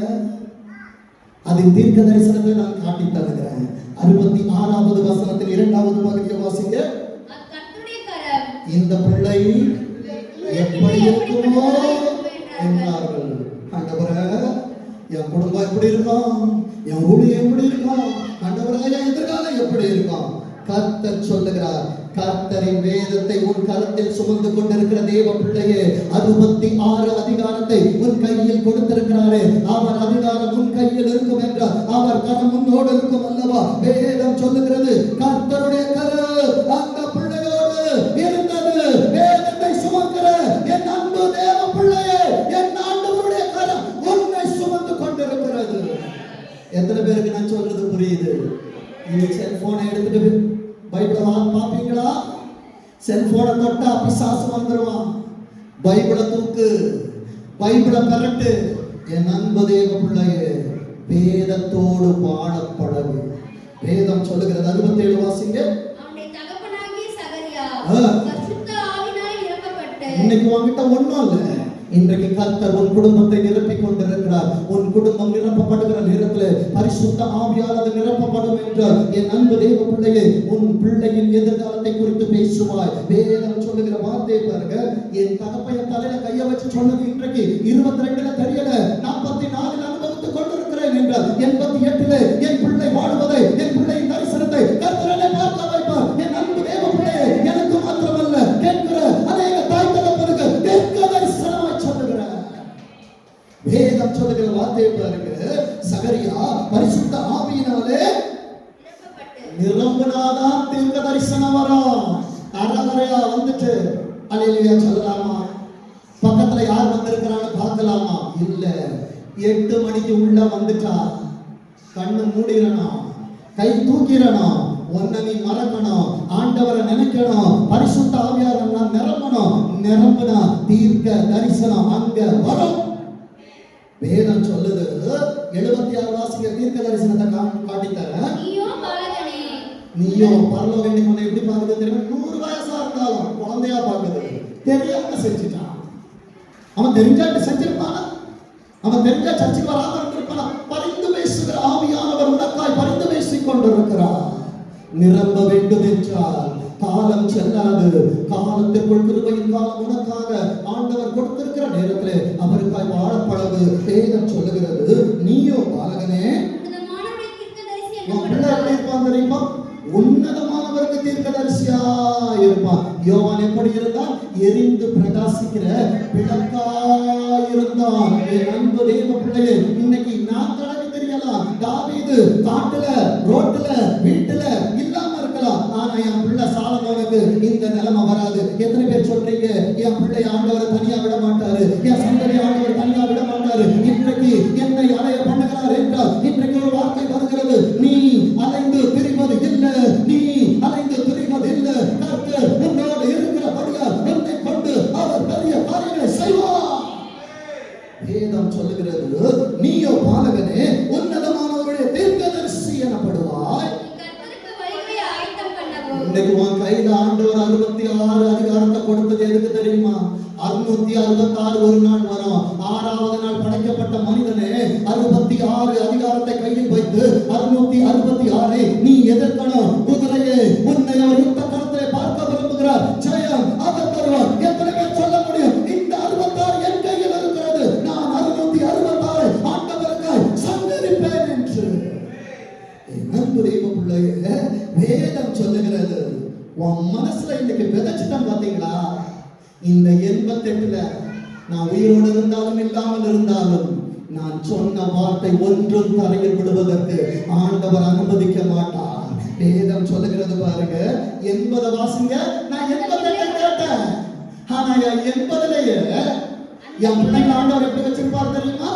அதன் தீர்க்க தரிசனத்தை நான் காட்டி தருகிறேன். 66வது வசனத்தில் 2வது பகுதியை வாசிங்க. இந்த பிள்ளை எப்படி இருக்குமோ என்றார்கள். ஆண்டவரே, என் குடும்பம் எப்படி இருக்கும், என் ஊழியம் எப்படி இருக்கும், ஆண்டவரே என் எதிர்காலம் எப்படி இருக்கும்? கர்த்தர் சொல்லுகிறார், கர்த்தரின் வேதத்தை உன் கரத்தில் சுமந்து கொண்டிருக்கிற தேவ பிள்ளையே, 66 அதிகாரத்தை உன் கையில் கொடுத்திருக்கிறாரே, அவர் அதிகாரம் உன் கையில் இருக்கும் என்றால் அவர் கரம் உன்னோடு இருக்கும் அல்லவா? வேதம் சொல்லுகிறது, கர்த்தருடைய கரம் அந்த பிள்ளையோடு இருந்தது. வேதத்தை சுமக்கிற என் அன்பு தேவ பிள்ளையே, என் ஆண்டவருடைய கரம் உன்னை சுமந்து கொண்டிருக்கிறது. எத்தனை பேருக்கு நான் சொல்றது புரியுது? இந்த செல்போனை எடுத்துட்டு பைபிளை பாப்பீங்களா? செல்போனை தொட்டா பிசாசு வந்துருவான். பைபிளை தூக்கு, பைபிளை கரட்டு. என் அன்பு தேவ பிள்ளையே, வேதத்தோடு வாழப்படவு. வேதம் சொல்லுகிறது. 67 வாசிங்க. இன்னைக்கு உன்கிட்ட ஒண்ணும் இல்ல. இன்றைக்கு கர்த்தர் உன் குடும்பத்தை நிரப்பிக் கொண்டிருக்கிறார். உன் குடும்பம் நிரப்பப்படுகிற நேரத்தில் பரிசுத்த ஆவியானது நிரப்பப்படும் என்றால் என் அன்பு தேவ பிள்ளையே, உன் பிள்ளையின் எதிர்காலத்தை குறித்து பேசுவாய். வேதம் சொல்லுகிற வார்த்தை பாருங்க. என் தகப்பைய தலையில கைய வச்சு சொன்னது இன்றைக்கு 22ல தெரியல, 44 அனுபவித்துக் கொண்டிருக்கிறேன் என்றால் 88ல என் பிள்ளை வாழ்வதை, என் பிள்ளையின் தரிசனத்தை கர்த்தரே பார்க்க வைப்பார். என் அன்பு தேவ பிள்ளையே, எனக்கு மாத்திரமல்ல கேட்கிற அநேக தாய் தகப்பனுக்கு தீர்க்க தரிசனம் வேதம் சொல்லுகிற வார்த்தையை பாருங்க. சகரியா பரிசுத்த ஆவியினாலே நிரம்பினாதான் தீர்க்க தரிசனம் வரும். அறகுறையா வந்துட்டு அல்லேலூயா சொல்லலாமா? பக்கத்துல யார் வந்திருக்கிறான்னு பார்க்கலாமா? இல்ல. 8 மணிக்கு உள்ள வந்துட்டா கண்ணு மூடிடணும், கை தூக்கிடணும், ஒன்ன நீ மறக்கணும், ஆண்டவரை நினைக்கணும், பரிசுத்த ஆவியானவரை நிரம்பணும். நிரம்பினா தீர்க்க தரிசனம் அங்க வரும். வேதம் சொல்லுது. 76 வாசிக்க தீர்க்க தரிசனத்தை காட்டித்தர. நீயோ பரலோகம் இன்னைக்கு உன்னை எப்படி பார்க்குது தெரியுமா? 100 வயசா இருந்தாலும் குழந்தையா பார்க்குது. தெரியாம செஞ்சுட்டான். அவன் தெரிஞ்சாட்டு செஞ்சிருப்பானா? அவன் தெரிஞ்சா சர்ச்சுக்கு வராம இருந்திருப்பானா? பரிந்து பேசுகிற ஆவியானவர் உனக்காய் பரிந்து பேசிக் கொண்டிருக்கிறார். நிரம்ப வேண்டும் என்றால் காலம் செல்லாது. காலத்திற்குள் கிருபையின் காலம் உனக்காக ஆண்டவர் கொடுத்திருக்கிற நேரத்திலே அவருக்காய் வாழப்படவு. வேதம் சொல்லுகிறது. நீயோ பாலகனே, உன்னதமானவருக்கு தீர்க்கதரிசியா இருப்பான். யோவான் எப்படி இருந்தான்? எரிந்து பிரகாசிக்கிற விளக்காயிருந்தான். என் அன்பு தேவ பிள்ளையே, இன்னைக்கு நான் கடமை தெரியலாம். தாவீது காட்டுல, ரோட்டுல, வீட்டுல இல்லாம இருக்கலாம். ஆனா என் பிள்ளை சாலமோனுக்கு இந்த நிலைமை வராது. எத்தனை பேர் சொல்றீங்க, என் பிள்ளை ஆண்டவரை தனியா விட மாட்டாரு, என் சந்ததி ஆண்டவர் தனியா விட மாட்டாரு? இன்றைக்கு என்னை அலைய பண்ணுகிறார் என்றால் இன்றைக்கு ஒரு வார்த்தை வருகிறது. நீ அலைந்து திரிவது இல்லை, நீ அலைந்து திரிவது இல்லை. கர்த்தர் உன்னோடு இருக்கிறபடியால் உன்னை கொண்டு அவர் பெரிய காரியங்களை செய்வார். வேதம் சொல்லுகிறது. நீயோ பாலகனே, உன்னதமானவருடைய தீர்க்கதரிசி எனப்படுவாய். இன்னைக்கு உன் கையில ஆண்டவர் 66 அதிகாரத்தை கொடுத்தது எதுக்கு தெரியுமா? 666 ஒரு நாள் வரும். 6வது நாள் படைக்கப்பட்ட மனிதனே 66 அதிகாரத்தை கையில் வைத்து 666 நீ எதிர்க்கணும். குதிரையே, உன்னை அவர் யுத்த களத்திலே பார்க்க விரும்புகிறார். ஜெயம் அவர் தருவார். எத்தனை பேர் சொல்ல முடியும்? இந்த 66 என் கையில் இருக்கிறது, நான் 666 ஆண்டவருக்காய் சங்கரிப்பேன் என்று. அன்பு தெய்வ பிள்ளையே, வேதம் சொல்லுகிறது. உன் மனசுல இன்னைக்கு விதைச்சிட்டான் பாத்தீங்களா? இந்த 88ல நான் உயிரோடு இருந்தாலும் இல்லாமல் இருந்தாலும் நான் சொன்ன வார்த்தை ஒன்றும் தரையில் விடுவதற்கு ஆண்டவர் அனுமதிக்க மாட்டார். வேதம் சொல்லுகிறது பாருங்க. 80 வாசிங்க. நான் 88 கேட்டேன். ஆனா 80லயே என் பிள்ளைங்க ஆண்டவர் எப்படி வச்சிருப்பார் தெரியுமா?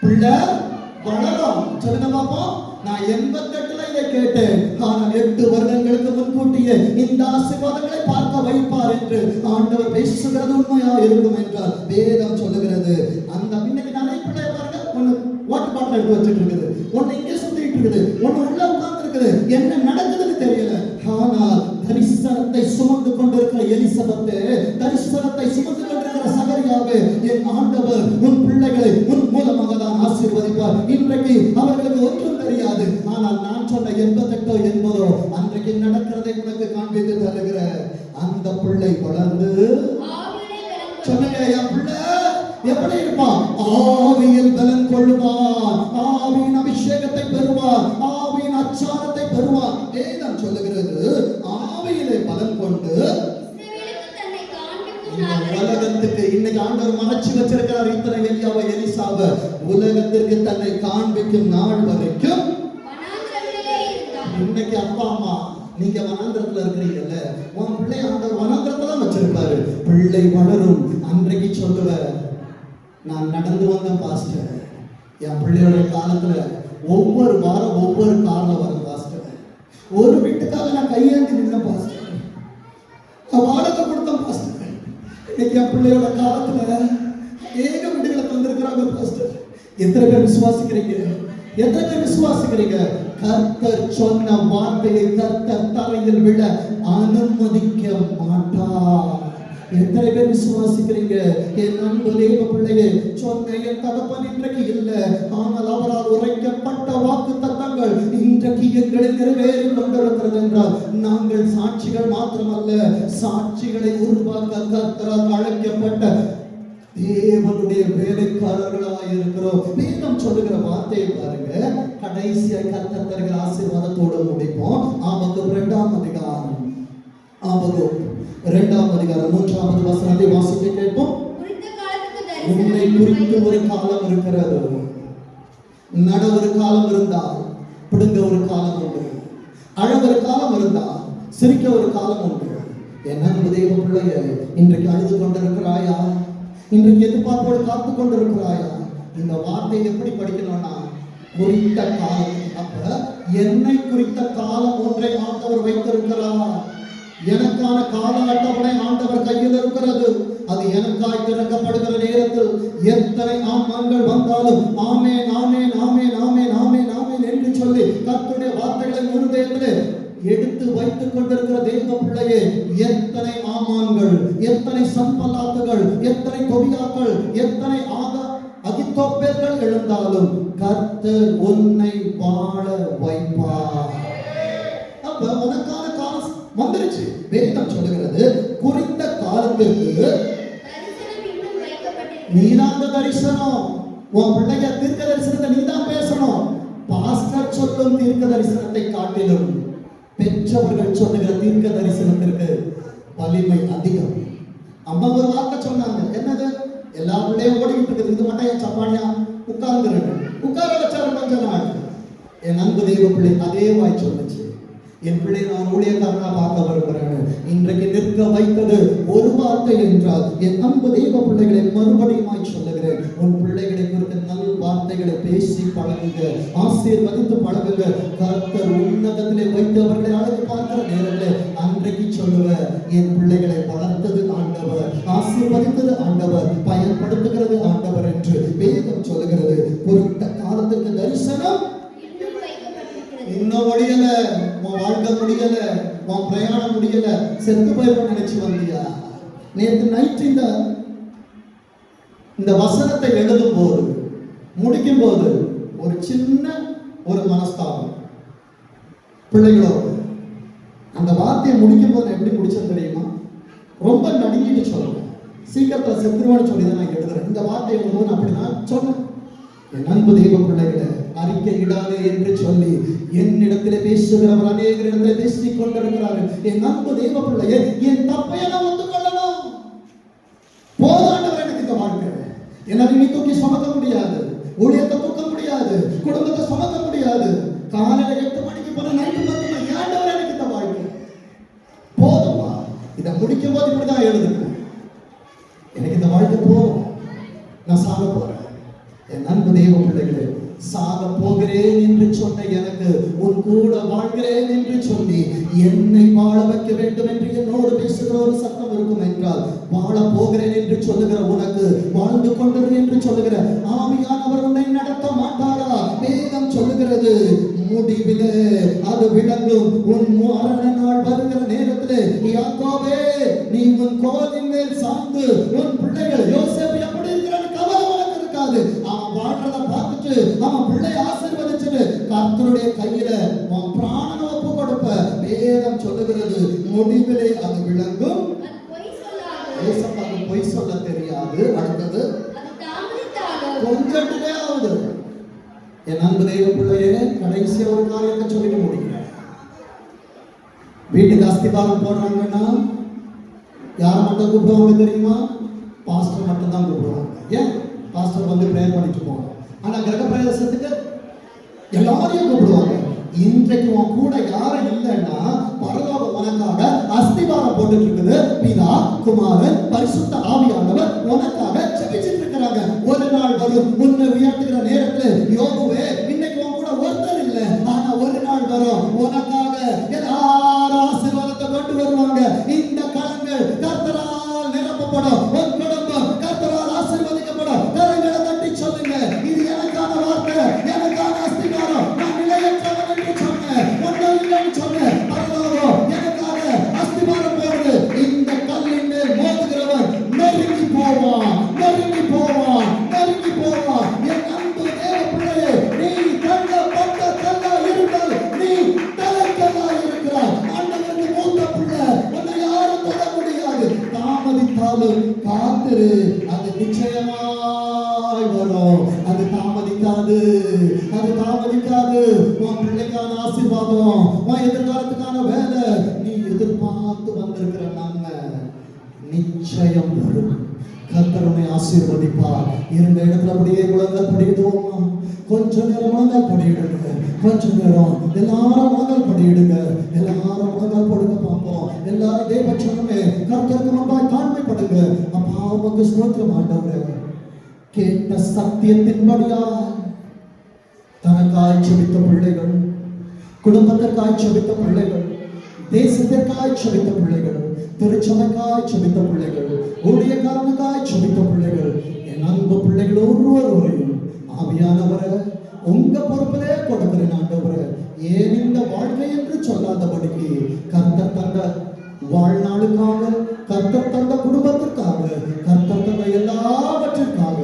பிள்ளை வளரும். சொல்லுங்க பாப்போம். நான் 88ல இதை கேட்டேன். ஆனால் 8 வருடங்களுக்கு முன்கூட்டியே இந்த ஆசீர்வாதங்களை பார்க்க வைப்பார் என்று ஆண்டவர் பேசுகிறது உண்மையா இருக்கும் என்றால் வேதம் சொல்லுகிறது. அந்த இன்னைக்கு நிறைய பிள்ளைய பாருங்க, ஒண்ணு வாட்டர் பாட்டில் எடுத்து வச்சுட்டு இருக்குது, ஒண்ணு இங்கே சுத்திட்டு இருக்குது, ஒண்ணு உள்ள உட்கார்ந்து இருக்குது. என்ன நடக்குதுன்னு தெரியல. ஆனால் தரிசனத்தை சுமந்து கொண்டிருக்கிற எலிசபெத்து, தரிசனத்தை சுமந்து கொண்டிருக்கிற சகரியாவே, என் ஆண்டவர் உன் பிள்ளைகளை உன் மூலமாக தான் ஆசீர்வதிப்பார். ஆசீர்வதிப்பார். இன்றைக்கு அவர்களுக்கு ஒன்றும் தெரியாது. ஆனால் நான் சொன்ன 88 80 அன்றைக்கு நடக்கிறதை உனக்கு காண்பித்து தருகிற அந்த பிள்ளை வளர்ந்து சொன்னீங்க, என் பிள்ளை எப்படி இருப்பான்? ஆவியில் பலன் கொள்ளுவான், ஆவியின் அபிஷேகத்தை பெறுவான், ஆவியின் அச்சாரத்தை பெறுவான். வேதம் சொல்லுகிறது ஆவியிலே பலன் கொண்டு உலகத்துக்கு இன்னைக்கு ஆண்டவர் மறைச்சு வச்சிருக்கிறார். இத்தனை எலியாவை எலிசாவை உலகத்திற்கு தன்னை காண்பிக்கும் நாள் வரைக்கும் இன்னைக்கு அப்பா அம்மா நீங்க வனாந்திரத்துல இருக்கிறீங்கல்ல, உன் பிள்ளை ஆண்டவர் வனாந்திரத்துல தான் வச்சிருப்பாரு. பிள்ளை வளரும் அன்றைக்கு சொல்லுவ, நான் நடந்து வந்தேன் பாஸ்டர், என் பிள்ளையோட காலத்துல ஒவ்வொரு வாரம் ஒவ்வொரு கார்ல வரும் பாஸ்டர், ஒரு வீட்டுக்காக நான் கையேந்தி நின்ன பாஸ்டர், வாடகை கொடுத்தேன் பாஸ்டர். இன்னைக்கு என் பிள்ளையோட காலத்துல ஏக வீடுகளை தந்திருக்கிறாங்க பாஸ்டர். எத்தனை பேர் விசுவாசிக்கிறீங்க? எத்தனை பேர் விசுவாசிக்கிறீங்க? கர்த்தர் சொன்ன வார்த்தையை கர்த்தர் தரையில் விட அனுமதிக்க மாட்டார். எத்தனை பேர் விசுவாசிக்கிறீங்க? என் அன்பு தேவ பிள்ளையே, சொன்ன என் தகப்பன் இன்றைக்கு இல்லை, ஆனால் அவரால் உரைக்கப்பட்ட வாக்கு தத்தங்கள் இன்றைக்கு எங்களில் நிறைவேறி கொண்டிருக்கிறது என்றால் நாங்கள் சாட்சிகள் மாத்திரமல்ல, சாட்சிகளை உருவாக்க கர்த்தரால் அழைக்கப்பட்ட தேவனுடைய வேலைக்காரர்களாக இருக்கிறோம். வேதம் சொல்லுகிற வார்த்தையை பாருங்க. கடைசியாக கர்த்தர் தருகிற ஆசீர்வாதத்தோடு முடிப்போம். ஆபத்து 2ஆம் அதிகாரம், ஆபத்து 2ஆம் அதிகாரம் 3வது வசனத்தை வாசிக்க கேட்போம். உன்னை குறித்து ஒரு காலம் இருக்கிறது, நட ஒரு காலம் இருந்தால் பிடுங்க ஒரு காலம் உண்டு, அழ ஒரு காலம் இருந்தால் சிரிக்க ஒரு காலம் உண்டு. என் அன்பு தேவ பிள்ளைய, இன்றைக்கு அழுது கொண்டிருக்கிறாயா? இன்றைக்கு எதிர்பார்ப்போடு காத்து கொண்டிருக்கிறாயா? இந்த வார்த்தையை எப்படி படிக்கணும்னா, குறித்த காலம். அப்ப என்னை குறித்த காலம் ஒன்றை ஆண்டவர் வைத்திருக்கிறார். எனக்கான கால அட்டவணை ஆண்டவர் கையில் இருக்கிறது. அது எனக்காய் திறக்கப்படுகிற நேரத்தில் எத்தனை ஆமான்கள் வந்தாலும் ஆமேன் ஆமேன் ஆமேன் ஆமேன் ஆமேன் ஆமேன் என்று சொல்லி கர்த்தருடைய வார்த்தைகளை முழுதேற்று எடுத்து வைத்துக் கொண்டிருக்கிற தெய்வ பிள்ளையே, எத்தனை ஆமான்கள், எத்தனை சம்பலாத்துகள், எத்தனை தொபியாக்கள், எத்தனை அகித்தோப்பேர்கள் எழுந்தாலும் கர்த்தர் உன்னை வாழ வைப்பார். அப்ப உனக்கான காலம் வந்துருச்சு. வேதம் சொல்லுகிறது குறித்த காலத்திற்கு நீதாந்த தரிசனம். உன் பிள்ளைய தீர்க்க தரிசனத்தை நீதான் பேசணும். பாஸ்டர் சொல்லும் தீர்க்க தரிசனத்தை காட்டிலும் பெற்றவர்கள் சொல்லுகிற தீர்க்க தரிசனத்திற்கு வலிமை அதிகம். அம்மா ஒரு வார்த்தை சொன்னாங்க, என்னது? எல்லா பிள்ளையும் ஓடிக்கிட்டு இருக்குது, இது மட்டும் என் சப்பானியா உட்கார்ந்து உட்கார வச்சாரு கொஞ்ச நாள். என் அன்பு தெய்வ பிள்ளை அதே வாய் சொல்லுச்சு, என் பிள்ளை நான் ஊழியக்காரனா பார்க்க வருகிறேன். இன்றைக்கு நிற்க வைத்தது ஒரு வார்த்தை என்றால், என் அன்பு தெய்வ பிள்ளைகளை மறுபடியுமாய் சொல்லுகிறேன், உன் பிள்ளைகளை குறித்த நல் வார்த்தைகளை பேசி பழகுங்க, ஆசீர்வதித்து பழகுங்க. கர்த்தர் உன்னதத்திலே வைத்தவர்களை அழகு பார்க்கிற நேரத்தில் அன்றைக்கு சொல்லுவ, என் பிள்ளைகளை வளர்த்தது ஆண்டவர், ஆசீர்வதித்தது ஆண்டவர், பயன்படுத்துகிறது ஆண்டவர் என்று வேதம் சொல்லுகிறது. குறித்த காலத்துக்கு தரிசனம் இன்னும் முடியல, உன் வாழ்க்கை முடியல, உன் பிரயாணம் முடியல, செத்து போயிருக்க நினைச்சு வந்தியா? நேற்று நைட் இந்த வசனத்தை எழுதும் போது முடிக்கும் போது ஒரு சின்ன ஒரு மனஸ்தாபம் பிள்ளைகளோடு. அந்த வார்த்தையை முடிக்கும் போது எப்படி முடிச்சது தெரியுமா? ரொம்ப நடுங்கிட்டு சொல்லுவேன், சீக்கிரத்தில் செத்துருவான்னு சொல்லி தான் நான் எழுதுறேன். இந்த வார்த்தையை எழுதும்போது அப்படிதான் சொன்னேன், என் அன்பு தெய்வ பிள்ளைகளை அறிக்கை இடாதே என்று சொல்லி என்னிடத்திலே பேசுகிறவர் அநேகர் இடத்திலே பேசிக் கொண்டிருக்கிறார்கள். என் அன்பு தெய்வ பிள்ளையை, என் தப்பை நான் ஒத்துக்கொள்ளணும். போதாண்டவர் எனக்கு இந்த வாழ்க்கை, என்னால் நீ தூக்கி சுமக்க முடியாது, ஊழியத்தை தூக்க முடியாது, குடும்பத்தை சுமக்க முடியாது. காலையில 8 மணிக்கு போன நைட்டு 10 மணி ஆண்டவர் எனக்கு இந்த வாழ்க்கை போதுமா? இதை முடிக்கும் போது இப்படிதான் எழுதுங்க, எனக்கு இந்த வாழ்க்கை போதும், நான் சாக போறேன். என் அன்பு தெய்வ பிள்ளைகளே, சாக போகிறேன் என்று சொன்ன எனக்கு உன் கூட வாழ்கிறேன் என்று சொல்லி என்னை வாழ வைக்க வேண்டும் என்று என்னோடு பேசுகிற ஒரு சத்தம் இருக்கும் என்றால், வாழ போகிறேன் என்று சொல்லுகிற உனக்கு வாழ்ந்து கொண்டது என்று சொல்லுகிற ஆவியானவர் உன்னை நடத்த மாட்டாரா? வேதம் சொல்லுகிறது, முடிவிலே அது விளங்கும். உன் மரண நாள் வருகிற நேரத்திலே, யாக்கோபே நீ உன் கோலின் மேல் சாய்ந்து, உன் பிள்ளைகள் யோசேப்பு எப்படி இருக்கிறான்னு கவலை உனக்கு இருக்காது. அவன் வாழ்றத பார்த்துட்டு அவருடைய கையில உன் பிராணனை ஒப்பு கொடுப்ப, வேதம் சொல்லுகிறது முடிவிலே அது விளங்கும். ஏசப்பாக்கு பொய் சொல்ல தெரியாது. அடுத்தது கொஞ்சம் டிலே ஆகுது. என் அன்பு தெய்வ பிள்ளையே, கடைசியா ஒரு காரியத்தை சொல்லிட்டு முடிக்கிறேன். வீட்டுக்கு அஸ்திபாரம் போடுறாங்கன்னா யார் மட்டும் கூப்பிடுவாங்க தெரியுமா? பாஸ்டர் மட்டும் தான் கூப்பிடுவாங்க. ஏன்? பாஸ்டர் வந்து பிரேயர் பண்ணிட்டு போவாங்க. ஆனா கிரக பிரவேசத்துக்கு எல்லாரையும் கூப்பிடுவாங்க. இன்றைக்கு உன் கூட யாரும் இல்லைன்னா பரலோகம் உனக்காக அஸ்திபாரம் போட்டுட்டு இருக்குது. பிதா, குமாரன், பரிசுத்த ஆவியானவர் உனக்காக ஜெபிச்சிட்டு இருக்கிறாங்க. ஒரு நாள் வரும், உன்னை உயர்த்துகிற நேரத்தில் யோபுவே, இன்னைக்கு உன் கூட ஒருத்தர் இல்லை, ஆனா ஒரு நாள் வரும் உனக்காக எல்லாரும் ஆசீர்வாதத்தை கொண்டு வருவாங்க. இந்த கரங்கள் கர்த்தரால் நிரப்பப்படும். உன் குடும்பம் கர்த்தரால் ஆசீர்வதிக்கப்படும். கரங்களை தட்டி சொல்லுங்க, இது எனக்கான வார்த்தை, எனக்கான அஸ்திபாரம். நான் நிலையற்றவன் என்று சொன்னேன், ஒன்றும் இல்லைன்னு சொன்னேன். பரலோகம் எனக்காக அஸ்திபாரம் போடுது. இந்த கல்லின் மேல் மோதுகிறவன் நெருங்கி போவான், நெருங்கி போவான், நெருங்கி போவான். என் அன்பு தேவ பிள்ளையே, நீ தள்ளப்பட்ட கல்லா இருந்தால் நீ தலைக்கல்லா இருக்கிறாய். ஆண்டவருக்கு மூத்த பிள்ளை, உன்னை யாரும் தொட முடியாது. தாமதித்தாலும் காத்திரு, அது நிச்சயமாய் வரும். அது தாமதிக்காது, அது தாமதிக்காது. உன் பிள்ளைக்கான ஆசீர்வாதம், உன் எதிர்காலத்துக்கான வேலை, நீ எதிர்பார்த்து வந்திருக்கிற நன்மை நிச்சயம் வரும். கர்த்தர் உன்னை ஆசீர்வதிப்பார். இருந்த இடத்துல அப்படியே முழங்கால் படியிடுவோமா? கொஞ்ச நேரம் முழங்கால் படியிடுங்க. கொஞ்ச நேரம் எல்லாரும் முழங்கால் படியிடுங்க. எல்லாரும் முழங்கால் போடுங்க பார்ப்போம். எல்லாரும் தேவச்சனமே கர்த்தருக்கு முன்பாய் தாழ்மைப்படுங்க. அப்பா உமக்கு ஸ்தோத்திரம் ஆண்டவரே. கேட்ட சத்தியத்தின்படியா தனக்காய் செபித்த பிள்ளைகள், குடும்பத்திற்காய் செபித்த பிள்ளைகள், தேசத்திற்காய் செபித்த பிள்ளைகள், திருச்சபைக்காய் செபித்த பிள்ளைகள், ஊழியக்காரனுக்காய் செபித்த பிள்ளைகள், என் அன்பு பிள்ளைகள் ஒருவரையும் ஆவியானவரை உங்க பொறுப்பிலே கொடுக்கிறேன் ஆண்டவரே. ஏன் இந்த வாழ்க்கை என்று சொல்லாதபடிக்கு கர்த்தர் தந்த வாழ்நாளுக்காக, கர்த்தர் தந்த குடும்பத்திற்காக, கர்த்தர் தந்த எல்லாவற்றிற்காக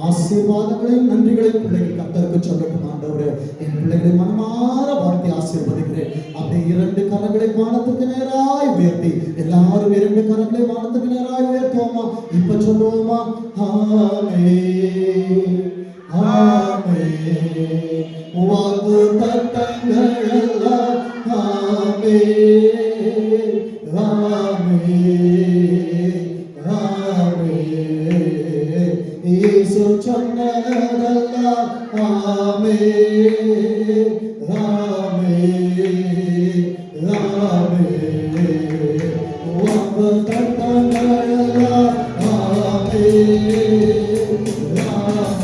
ஆசீர்வாதங்களையும் நன்றிகளையும் பிள்ளைகள் கர்த்தருக்கு சொல்லட்டும் ஆண்டவரே. என் பிள்ளைகளை மனமாற வாழ்த்தி ஆசீர்வதிக்கிறேன். அப்படி இரண்டு கரங்களை வானத்துக்கு நேராய் உயர்த்தி, எல்லாரும் இரண்டு கரங்களை வானத்துக்கு நேராய் உயர்த்துவோமா? இப்ப சொல்லுவோமா? ஆமென், ஆமென். வாக்கு தத்தங்கள் எல்லாம் ஆமென், ஆமென், ஆமென். இயேசு சொன்னதெல்லாம் ஆமென், ஆமென், ஆமென். வாக்கு தத்தங்கள் எல்லாம் ஆமென், ஆமென்.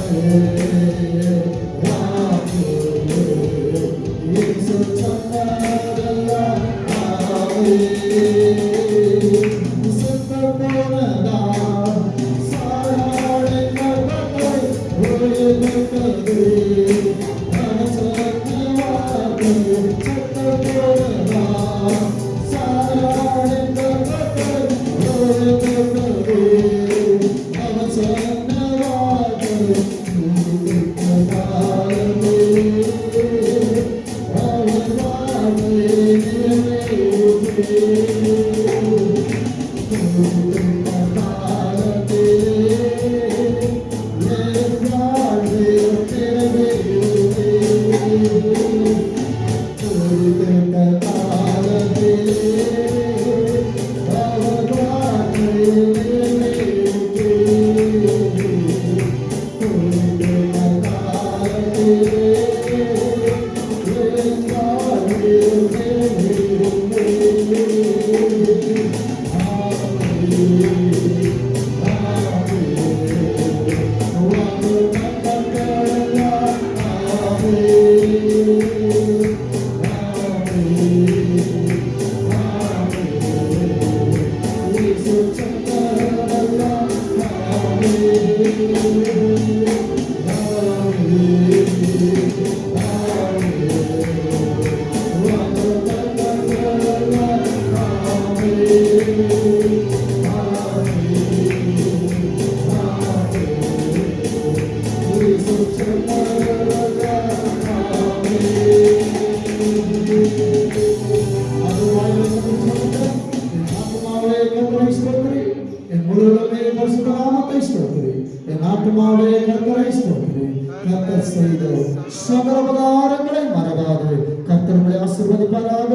முழுவதுமே பரிசுத்த நாமத்தை ஸ்தோத்திரி. என் ஆத்துமாவே கர்த்தரை ஸ்தோத்திரி. கர்த்தர் செய்த சகல உபகாரங்களை மறவாது. கர்த்தர் உங்களை ஆசீர்வதிப்பாராக.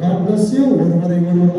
God bless you. ஒருவரை ஒருவர்